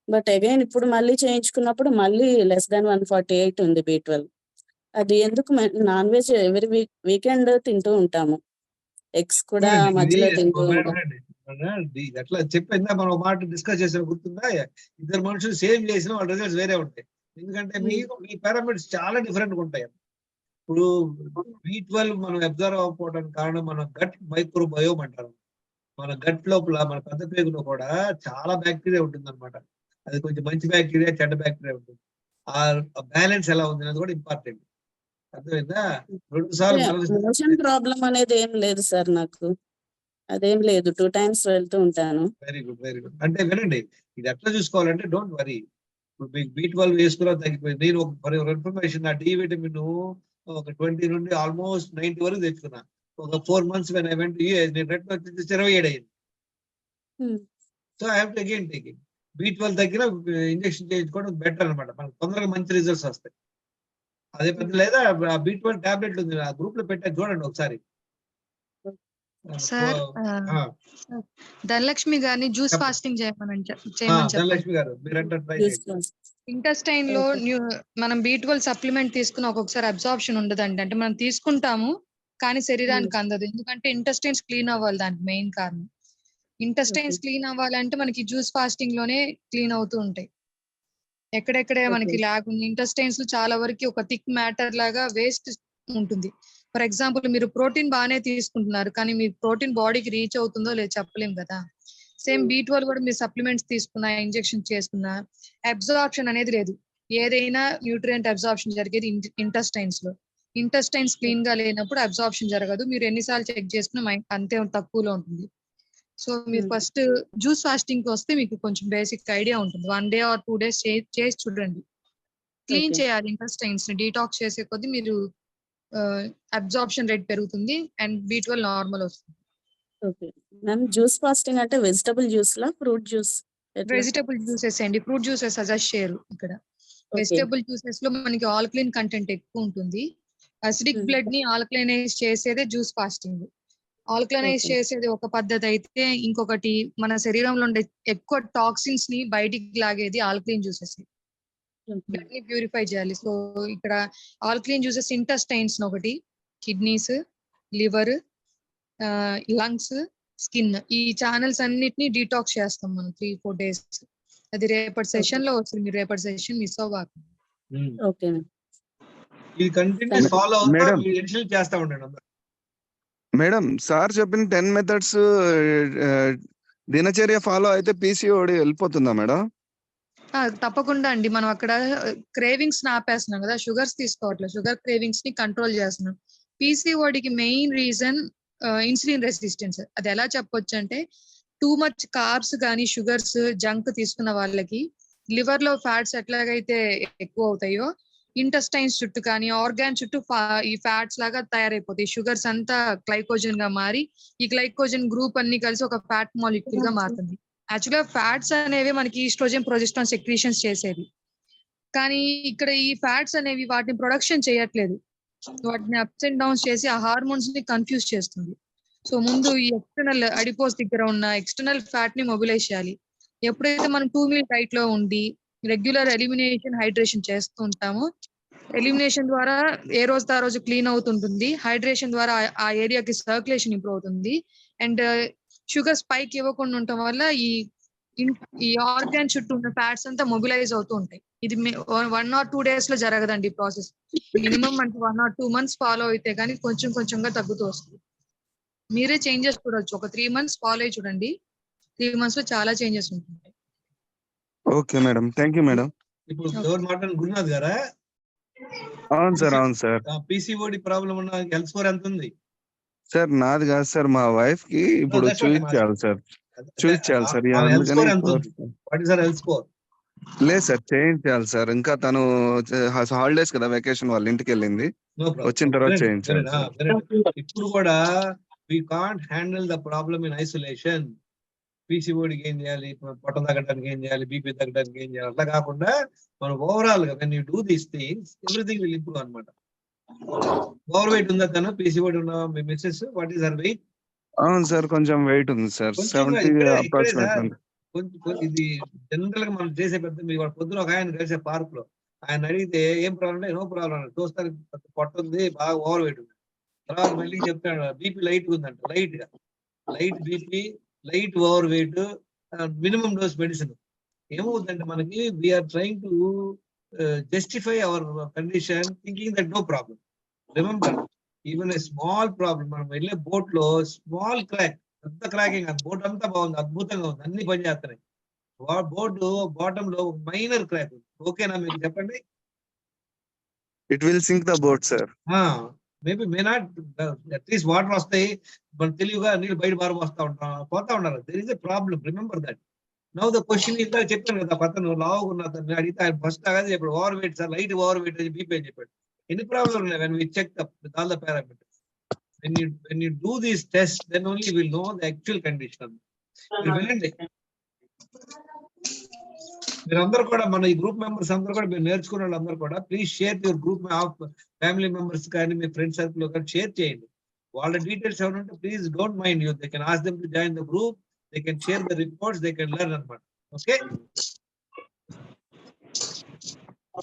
బట్ అగైన్ ఇప్పుడు మళ్ళీ చేయించుకున్నప్పుడు మళ్ళీ లెస్ దాన్ 148 ఉంది B12. అది ఎందుకు? నాన్ వెజ్ ఎవరి వీకెండ్ తింటూ ఉంటాము, ఎగ్స్ కూడా మధ్యలో తింటూ ఉంటాం. అట్లా చెప్పిందా మనం ఒక మాట డిస్కస్ చేసిన గుర్తుందా? ఇద్దరు మనుషులు సేమ్ చేసిన వాళ్ళ రిజల్ట్స్ వేరే ఉంటాయి. ఎందుకంటే మీ పారామీటర్స్ చాలా డిఫరెంట్ గా ఉంటాయి. ఇప్పుడు B12 మనం అబ్జర్వ్ అవ్వకపోవడానికి కారణం మన గట్ మైక్రోబయోమ్ అంటారు. మన గట్ లోపల, మన పెద్ద పేగులో కూడా చాలా బ్యాక్టీరియా ఉంటుంది అనమాట. అది కొంచెం మంచి బ్యాక్టీరియా, చెడ్డ బ్యాక్టీరియా ఉంటుంది. ఆ బ్యాలెన్స్ ఎలా ఉంది అనేది కూడా ఇంపార్టెంట్. అర్థమైందా? 2 సార్లు మోషన్ ప్రాబ్లం అనేది ఏం లేదు సార్, నాకు అదేం లేదు. 2 times వెళ్తూ ఉంటాను. Very good, very good. అంటే వినండి, ఇది ఎట్లా చూసుకోవాలంటే డోంట్ వరీ. ఇప్పుడు మీకు B12 వేసుకున్నా తగ్గిపోయింది. నేను ఫర్ యువర్ ఇన్ఫర్మేషన్, నా డి విటమిన్ ఒక 20 నుండి ఆల్మోస్ట్ 90 వరకు తెచ్చుకున్నా. ఒక 4 months when I went to US, నేను రెడ్ వచ్చి 27 అయింది. So I have to again taking. B12 దగ్గర ఇంజెక్షన్ చేయించుకోవడం బెటర్ అనమాట, మనకు తొందరగా మంచి రిజల్ట్స్ వస్తాయి. అదే పెద్ద లేదా B12 టాబ్లెట్ ఉంది, ఆ గ్రూప్ లో పెట్టా, చూడండి ఒకసారి. సార్ ధనలక్ష్మి గారిని జ్యూస్ ఫాస్టింగ్ చేయమని ధనలక్ష్మి గారు మీరంటే ట్రై చేయండి. ఇంటెస్టైన్ లో మనం B12 సప్లిమెంట్ తీసుకున్న ఒక్కొక్కసారి అబ్జార్ప్షన్ ఉండదండి. అంటే మనం తీసుకుంటాము కానీ శరీరానికి అందదు. ఎందుకంటే ఇంటెస్టైన్స్ క్లీన్ అవ్వాలి, దానికి మెయిన్ కారణం. ఇంటెస్టైన్స్ క్లీన్ అవ్వాలంటే మనకి జ్యూస్ ఫాస్టింగ్ లోనే క్లీన్ అవుతూ ఉంటాయి. ఎక్కడెక్కడే మనకి లాగ్ ఉంది. ఇంటెస్టైన్స్ లో చాలా వరకు ఒక థిక్ మ్యాటర్ లాగా వేస్ట్ ఉంటుంది. ఫర్ ఎగ్జాంపుల్ మీరు ప్రోటీన్ బాగానే తీసుకుంటున్నారు కానీ మీ ప్రోటీన్ బాడీకి రీచ్ అవుతుందో లేదో చెప్పలేము కదా. సేమ్ B12 కూడా మీరు సప్లిమెంట్స్ తీసుకున్నా, ఇంజెక్షన్ చేసుకున్నా అబ్జార్ప్షన్ అనేది లేదు. ఏదైనా న్యూట్రియంట్ అబ్జార్ప్షన్ జరిగేది ఇంటెస్టైన్స్ లో. ఇంటెస్టైన్స్ క్లీన్ గా లేనప్పుడు అబ్జార్ప్షన్ జరగదు. మీరు ఎన్నిసార్లు చెక్ చేసుకున్నా అంతే తక్కువలో ఉంటుంది. సో మీరు ఫస్ట్ జ్యూస్ ఫాస్టింగ్ కి వస్తే మీకు కొంచెం బేసిక్ ఐడియా ఉంటుంది. 1 day or 2 days చేసి చూడండి. క్లీన్ చేయాలి ఇంటెస్టైన్స్ ని. డీటాక్స్ చేసే కొద్దీ మీరు అబ్జార్ప్షన్ రేట్ పెరుగుతుంది అండ్ B12 నార్మల్ వస్తుంది. Okay ma'am. జ్యూస్ ఫాస్టింగ్ అంటే వెజిటబుల్ జ్యూస్ లా ఫ్రూట్ జ్యూస్ ఎట్లా? వెజిటబుల్ జ్యూసెస్ అండి, ఫ్రూట్ జ్యూసెస్ సజెస్ట్ చేయరు ఇక్కడ. ఓకే వెజిటబుల్ జ్యూసెస్ లో మనకి ఆల్కలైన్ కంటెంట్ ఎక్కువ ఉంటుంది. అసిడిక్ మ్మ్. బ్లడ్ ని ఆల్కలైనైజ్ చేసేదే జ్యూస్ ఫాస్టింగ్. ఆల్కలైనైజ్ ఓకే చేసేది ఒక పద్ధతి అయితే, ఇంకొకటి మన శరీరంలో ఉండే ఎక్కువ టాక్సిన్స్ ని బయటికి లాగేది ఆల్కలైన్ జ్యూసెస్. ఓకే బ్లడ్ ని ప్యూరిఫై చేయాలి. సో ఇక్కడ ఆల్కలైన్ జ్యూసెస్ ఇంటెస్టైన్స్ ఒకటి, కిడ్నీస్, లివర్, లంగ్స్, స్కిన్, ఈ ఛానల్స్ అన్నిటిని డీటాక్స్ చేస్తాం మనం 3-4 days. అది రేపటి ఓకే సెషన్ లో వస్తుంది, మీరు రేపటి సెషన్ మిస్ అవ్వకండి. Okay ma'am. ఇది కంటిన్యూస్ థ్యాంక్ ఫాలో అవుతా మేడం మీరు ఇన్షియల్ చేస్తా ఉండండి అందరూ. మేడం సార్ చెప్పిన 10 మెథడ్స్ దినచర్య ఫాలో అయితే పీసీఓడి వెళ్ళిపోతుందా మేడం? తప్పకుండా అండి. మనం అక్కడ క్రేవింగ్స్ ని ఆపేస్తున్నాం కదా, షుగర్స్ తీసుకోవట్లేదు, షుగర్ క్రేవింగ్స్ ని కంట్రోల్ చేస్తున్నాం. పీసీఓడికి మెయిన్ రీజన్ ఇన్సులిన్ రెసిస్టెన్స్. అది ఎలా చెప్పొచ్చు అంటే, టూ మచ్ కార్బ్స్ కానీ షుగర్స్ జంక్ తీసుకున్న వాళ్ళకి లివర్ లో ఫ్యాట్స్ ఎట్లాగైతే ఎక్కువ అవుతాయో, ఇంటెస్టైన్స్ చుట్టూ కానీ ఆర్గాన్ చుట్టూ ఈ ఫ్యాట్స్ లాగా తయారైపోతాయి. షుగర్స్ అంతా గ్లైకోజన్ గా మారి, ఈ గ్లైకోజన్ గ్రూప్ అన్ని కలిసి ఒక ఫ్యాట్ మాలిక్యూల్ గా మారుతుంది. యాక్చువల్గా ఫ్యాట్స్ అనేవి మనకి ఈస్ట్రోజన్, ప్రొజెస్ట్రాన్ సెక్రీషన్స్ చేసేది. కానీ ఇక్కడ ఈ ఫ్యాట్స్ అనేవి వాటిని ప్రొడక్షన్ చేయట్లేదు, వాటిని అప్స్ అండ్ డౌన్స్ చేసి ఆ హార్మోన్స్ ని కన్ఫ్యూజ్ చేస్తుంది. సో ముందు ఈ ఎక్స్టర్నల్ అడిపోస్ దగ్గర ఉన్న ఎక్స్టర్నల్ ఫ్యాట్ ని మొబిలైజ్ చేయాలి. ఎప్పుడైతే మనం 2 meal డైట్ లో ఉండి రెగ్యులర్ ఎలిమినేషన్, హైడ్రేషన్ చేస్తూ ఉంటామో, ఎలిమినేషన్ ద్వారా ఏ రోజు ఆ రోజు క్లీన్ అవుతుంటుంది, హైడ్రేషన్ ద్వారా ఆ ఏరియాకి సర్క్యులేషన్ ఇంప్రూవ్ అవుతుంది, అండ్ షుగర్ స్పైక్ ఇవ్వకుండా ఉండటం వల్ల ఈ ఆర్గాన్ చుట్టూ ఉన్న ఫ్యాట్స్ అంతా మొబిలైజ్ అవుతూ ఉంటాయి. ఇది 1 or 2 days లో జరగదండి ఈ ప్రాసెస్. మినిమం మనకి 1 or 2 months ఫాలో అయితే కానీ కొంచెం కొంచెంగా తగ్గుతూ వస్తుంది. మీరే చేంజెస్ చూడొచ్చు. ఒక 3 months ఫాలో అయ్యి చూడండి, 3 months లో చాలా చేంజెస్ ఉంటుంది. Okay madam, thank you madam. ఇప్పుడు ఎవరు మాట్లాడిన గురునాథ్ గారా? అవును సార్, అవును సార్. పీసీఓడి ప్రాబ్లం ఉన్న హెల్త్ స్కోర్ ఎంత ఉంది సార్ నాది కాదు సార్, మా వైఫ్ కి ఇప్పుడు చూపించాలి సార్, చూపించాలి సార్. హెల్త్ స్కోర్ ఎంత అందుకని ఉంది? What is health score? లేదు సార్, చేయించాలి సార్. ఇంకా తను హాలిడేస్ కదా, వెకేషన్ వాళ్ళ ఇంటికి వెళ్ళింది, నో వచ్చిన ప్రాబ్లం. తర్వాత చేయించాలి సార్. ఇప్పుడు కూడా we can't handle the problem in isolation. పీసీఓడికి ఏం చేయాలి, పొట్ట తగ్గడానికి ఏం చేయాలి, బీపీ తగ్గడానికి ఏం చేయాలి, అట్లా కాకుండా మనం ఓవరాల్ గా when you do these things everything will improve అన్నమాట. ఓవర్ వెయిట్ ఉందా తను? పీసీఓడి ఉన్న మీ missus, what is her weight? అవును సార్, కొంచెం వెయిట్ ఉంది సార్, 70 అప్రాక్సిమేట్. కొంచెం ఇది జనరల్ గా మనం చేసే పెద్ద, మీ పొద్దున ఒక ఆయన కలిసే పార్క్ లో ఆయన అడిగితే ఏం ప్రాబ్లం అంటే, నో ప్రాబ్లం అన్నాడు. చూస్తానికి పొట్ట ఉంది, బాగా ఓవర్ వెయిట్ ఉంది. తర్వాత మళ్ళీ చెప్తాడు బీపీ లైట్ ఉందంట, light BP, light overweight, minimum dose medicine. ఏమవుతుందంటే మనకి we're trying to justify our condition thinking that no problem. Remember, even a small problem, మనం వెళ్ళే బోట్ లో స్మాల్ క్రాక్, పెద్ద క్రాకింగ్, బోట్ అంతా బాగుంది, అద్భుతంగా ఉంది, అన్ని పని చేస్తున్నాయి. బోర్డు బాటమ్ లో మైనర్ క్రాక్ ఉంది. ఓకేనా మీకు? చెప్పండి. It will sink the boat sir. Maybe may not, at least water వస్తాయి, మనం తెలివిగా నీళ్ళు బయట పోతా ఉండాలి. There is a problem, remember that. Now the question ఇందా చెప్పాను కదా, పక్కన లావుగా అడిగితే ఆయన ఫస్ట్ అదే చెప్పాడు, over weight sir, light over weight అని బీపీ అని చెప్పాడు. ఎన్ని ప్రాబ్లం ఉన్నాయి when we check with all the parameters. When you do these tests, then only we will know the actual condition. మీరు వినండి, మీరందరూ కూడా, మన ఈ గ్రూప్ మెంబర్స్ అందరూ కూడా, మీరు నేర్చుకున్న వాళ్ళందరూ కూడా please share your group of family members కానీ మీ ఫ్రెండ్ సర్కిల్ కానీ షేర్ చేయండి. వాళ్ళ డీటెయిల్స్ ఏమైనా ఉంటే please don't mind you, they can ask them to join the group, they can share the reports, they can learn అన్నమాట. Okay,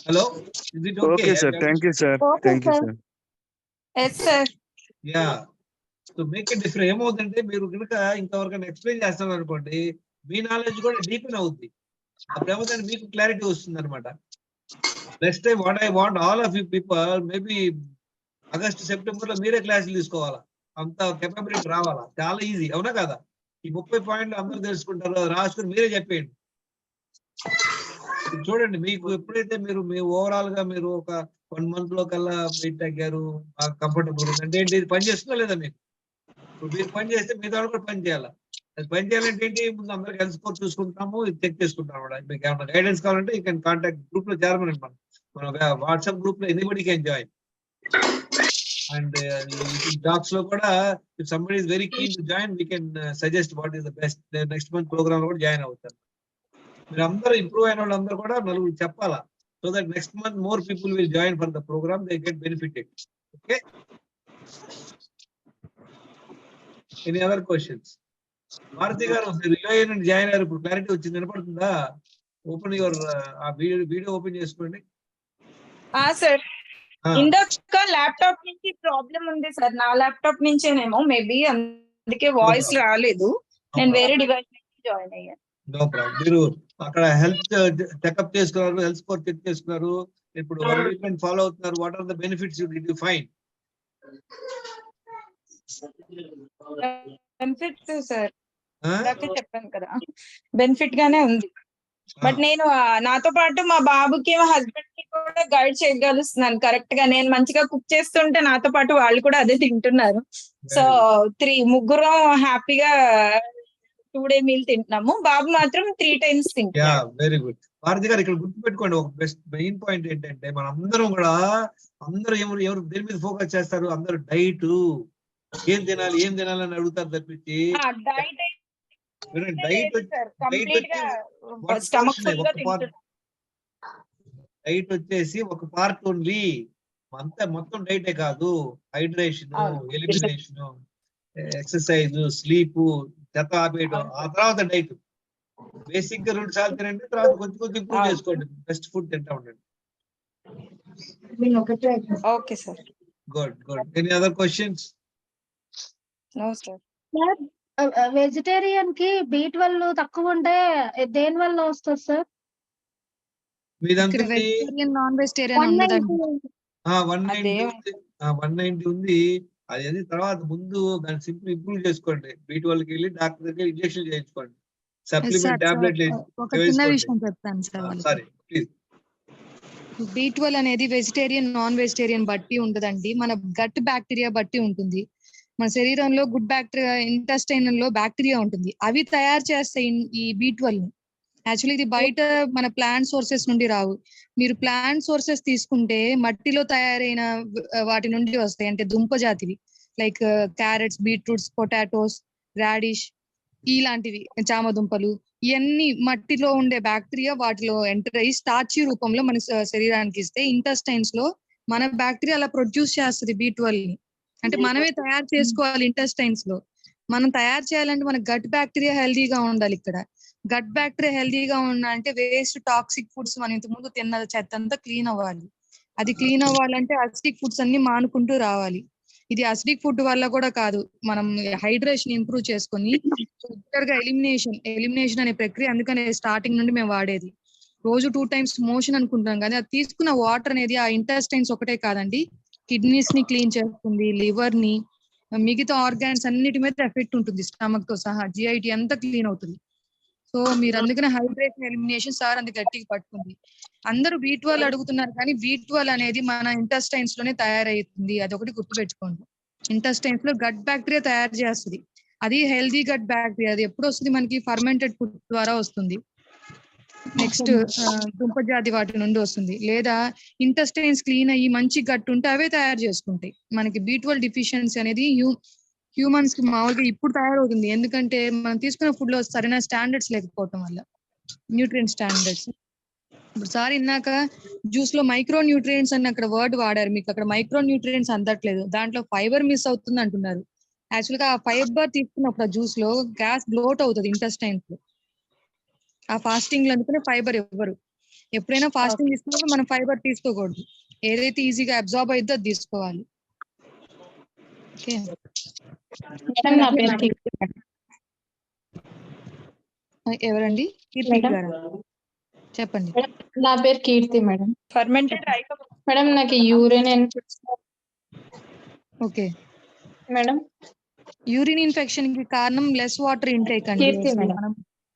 hello, is it okay? Okay sir, thank you sir, thank you sir. Yes sir. Yeah, so make it different. ఏమవుతుందంటే మీరు కనుక ఇంతవరకు explain చేస్తాను అనుకోండి, మీ knowledge కూడా deepen అవుద్ది. అప్పుడు ఏమవుతుంది, మీకు క్లారిటీ వస్తుంది అనమాట. Next time what I want all of you people, maybe August September లో మీరే క్లాసులు తీసుకోవాలా, అంత కెపాబిలిటీ రావాలా. చాలా ఈజీ, అవునా కదా? ఈ 30 పాయింట్లు అందరూ తెలుసుకుంటారు, రాసుకుని మీరే చెప్పేయండి. చూడండి, మీకు ఎప్పుడైతే మీరు మీ ఓవరాల్ గా మీరు ఒక 1 month లో కల్లా వెయిట్ తగ్గారు, బాగా కంఫర్టబుల్ అంటే ఏంటి, ఇది పని చేస్తుందా లేదా మీకు? ఇప్పుడు మీరు పని చేస్తే మీ ద్వారా కూడా పని చేయాలా. అది పని చేయాలంటే ఏంటి, ముందు అందరికి హెల్త్ స్కోర్ చూసుకుంటాము, ఇది చెక్ చేసుకుంటాం. మీకు ఏమైనా గైడెన్స్ కావాలంటే యూ కెన్ కాంటాక్ట్ గ్రూప్ లో చేరమని, మన వాట్సాప్ గ్రూప్ లో anybody can join. And docs లో కూడా if somebody is very keen to join we can suggest what is the best. Next month programme కూడా జాయిన్ అవుతారు. మీరు అందరూ ఇంప్రూవ్ అయిన వాళ్ళందరూ కూడా నలుగురు చెప్పాలా, so that next month more people will join for the programme, they get benefited. Okay, any other questions? Bharati garu రిలయ నుండి జాయిన్ అయ్యారు, ఇప్పుడు క్లారిటీ వచ్చింది, వినపడుతుందా? ఓపెన్ యువర్ ఆ వీడియో ఓపెన్ చేసుకోండి. సార్ ఇందాక ల్యాప్టాప్ నుంచి ప్రాబ్లం ఉంది సార్, నా ల్యాప్టాప్ నుంచేనేమో మేబీ, అందుకే వాయిస్ రాలేదు. నేను వేరే డివైస్ నుంచి జాయిన్ అయ్యాను. No problem. మీరు అక్కడ హెల్త్ చెకప్ చేసుకున్నారు, హెల్త్ స్కోర్ చెక్ చేసుకున్నారు, ఇప్పుడు ట్రీట్మెంట్ ఫాలో అవుతున్నారు. What are the benefits you find? Benefit sir చెప్పాను కదా, బెనిఫిట్ గానే ఉంది. బట్ నేను నాతో పాటు మా బాబుకి మా హస్బెండ్ కి కూడా గైడ్ చేయగలుస్తున్నాను కరెక్ట్ గా. నేను మంచిగా కుక్ చేస్తుంటే నాతో పాటు వాళ్ళు కూడా అదే తింటున్నారు. సో ముగ్గురం హ్యాపీగా 2 day మీల్ తింటున్నాము. బాబు మాత్రం 3 times తింటున్నాడు. Very good. భారతి గారు ఇక్కడ గుర్తుపెట్టుకోండి, ఒక బెస్ట్ మెయిన్ పాయింట్ ఏంటంటే మన అందరం కూడా ఎవరు దేని మీద ఫోకస్ చేస్తారు? అందరూ డైట్, ఏం తినాలి అని అడుగుతారు తప్పించి డైట్ వచ్చేసి ఒక పార్ట్ ఓన్లీ, మొత్తం డైటే కాదు. హైడ్రేషన్, ఎలిమినేషన్, ఎక్సర్సైజ్, స్లీప్, చెత్త ఆపేయడం, ఆ తర్వాత డైట్. బేసిక్ గా 2 సార్లు తినండి, తర్వాత కొంచెం ఇంప్రూవ్ చేసుకోండి. బెస్ట్ ఫుడ్ తింటా ఉండండి. Okay sir. Good. Any other questions? No sir. Vegetarian కి B12 తక్కువ ఉంటే దేని వల్ల వస్తుంది సార్? మీదంతా వెజిటేరియన్ నాన్ వెజిటేరియన్ ఉండదండి. 190 ఉంది. అది తర్వాత ముందు దాన్ని సింపుల్ ఇంప్రూవ్ చేసుకోండి. B12 కి వెళ్ళి డాక్టర్ దగ్గర ఇంజెక్షన్ చేయించుకోండి, సప్లిమెంట్ టాబ్లెట్. ఒక చిన్న విషయం చెప్తాను సార్. Sorry please. B12 అనేది వెజిటేరియన్ నాన్ వెజిటేరియన్ బట్టి ఉండదండి, మన గట్ బ్యాక్టీరియా బట్టి ఉంటుంది. మన శరీరంలో గుడ్ బ్యాక్టీరియా, ఇంటెస్టైన్ లో బ్యాక్టీరియా ఉంటుంది, అవి తయారు చేస్తాయి ఈ B12 ని. యాక్చువల్లీ ఇది బయట మన ప్లాంట్ సోర్సెస్ నుండి రావు. మీరు ప్లాంట్ సోర్సెస్ తీసుకుంటే మట్టిలో తయారైన వాటి నుండి వస్తాయి, అంటే దుంప జాతివి, like carrots, beetroots, potatoes, radish, ఇలాంటివి, చామదుంపలు. ఇవన్నీ మట్టిలో ఉండే బ్యాక్టీరియా వాటిలో ఎంటర్ అయ్యి స్టార్చీ రూపంలో మన శరీరానికి ఇస్తే, ఇంటెస్టైన్స్ లో మన బ్యాక్టీరియా అలా ప్రొడ్యూస్ చేస్తుంది B12 ని. అంటే మనమే తయారు చేసుకోవాలి. ఇంటెస్టైన్స్ లో మనం తయారు చేయాలంటే మన గట్ బ్యాక్టీరియా హెల్దీగా ఉండాలి. ఇక్కడ గట్ బ్యాక్టీరియా హెల్దీగా ఉండాలంటే వేస్ట్, టాక్సిక్ ఫుడ్స్, మనం ఇంతకుముందు తిన్న చెత్త అంతా క్లీన్ అవ్వాలి. అది క్లీన్ అవ్వాలంటే అసిడిక్ ఫుడ్స్ అన్ని మానుకుంటూ రావాలి. ఇది అసిడిక్ ఫుడ్ వల్ల కూడా కాదు, మనం హైడ్రేషన్ ఇంప్రూవ్ చేసుకొని గా ఎలిమినేషన్ అనే ప్రక్రియ. అందుకనే స్టార్టింగ్ నుండి మేము వాడేది. రోజు 2 times మోషన్ అనుకుంటాం, కానీ అది తీసుకున్న వాటర్ అనేది ఆ ఇంటెస్టైన్స్ ఒకటే కాదండి, కిడ్నీస్ ని క్లీన్ చేస్తుంది, లివర్ ని, మిగతా ఆర్గాన్స్ అన్నిటి మీద ఎఫెక్ట్ ఉంటుంది, స్టమక్ తో సహా GIT అంతా క్లీన్ అవుతుంది. సో మీరు అందుకనే హైడ్రేషన్, ఎలిమినేషన్ సార్ అంత గట్టిగా పట్టుకుంది. అందరూ B12 అడుగుతున్నారు, కానీ B12 అనేది మన ఇంటెస్టైన్స్ లోనే తయారవుతుంది, అదొకటి గుర్తుపెట్టుకోండి. ఇంటెస్టైన్స్ లో గట్ బ్యాక్టీరియా తయారు చేస్తుంది, అది హెల్దీ గట్ బ్యాక్టీరియా. అది ఎప్పుడు వస్తుంది? మనకి ఫర్మెంటెడ్ ఫుడ్ ద్వారా వస్తుంది, నెక్స్ట్ దుంప జాతి వాటి నుండి వస్తుంది, లేదా ఇంటెస్టైన్స్ క్లీన్ అయ్యి మంచి గట్ ఉంటే అవే తయారు చేసుకుంటాయి. మనకి B12 డిఫిషియన్సీ అనేది హ్యూమన్స్ కి మామూలుగా ఇప్పుడు తయారవుతుంది, ఎందుకంటే మనం తీసుకున్న ఫుడ్ లో సరైన స్టాండర్డ్స్ లేకపోవటం వల్ల, న్యూట్రియంట్ స్టాండర్డ్స్. ఇప్పుడు సార్ ఇందాక జ్యూస్ లో మైక్రో న్యూట్రియంట్స్ అని అక్కడ వర్డ్ వాడారు, మీకు అక్కడ మైక్రో న్యూట్రియంట్స్ అందట్లేదు, దాంట్లో ఫైబర్ మిస్ అవుతుంది అంటున్నారు. యాక్చువల్ గా ఆ ఫైబర్ తీసుకున్నప్పుడు ఆ జ్యూస్ లో గ్యాస్ బ్లోట్ అవుతుంది ఇంటెస్టైన్స్ లో, ఆ ఫాస్టింగ్ లో. అందుకనే ఫైబర్ ఇవ్వరు. ఎప్పుడైనా ఫాస్టింగ్ తీసుకున్నప్పుడు మనం ఫైబర్ తీసుకోకూడదు, ఏదైతే ఈజీగా అబ్జార్బ్ అయిద్దో అది తీసుకోవాలి. ఎవరండి? కీర్తి గారా? చెప్పండి. నా పేరు కీర్తి మేడం. ఫర్మెంటెడ్ మేడం నాకు urine okay madam, urine infection కి కారణం లెస్ వాటర్ ఇంటేక్ అండి. కీర్తి మేడం. మనం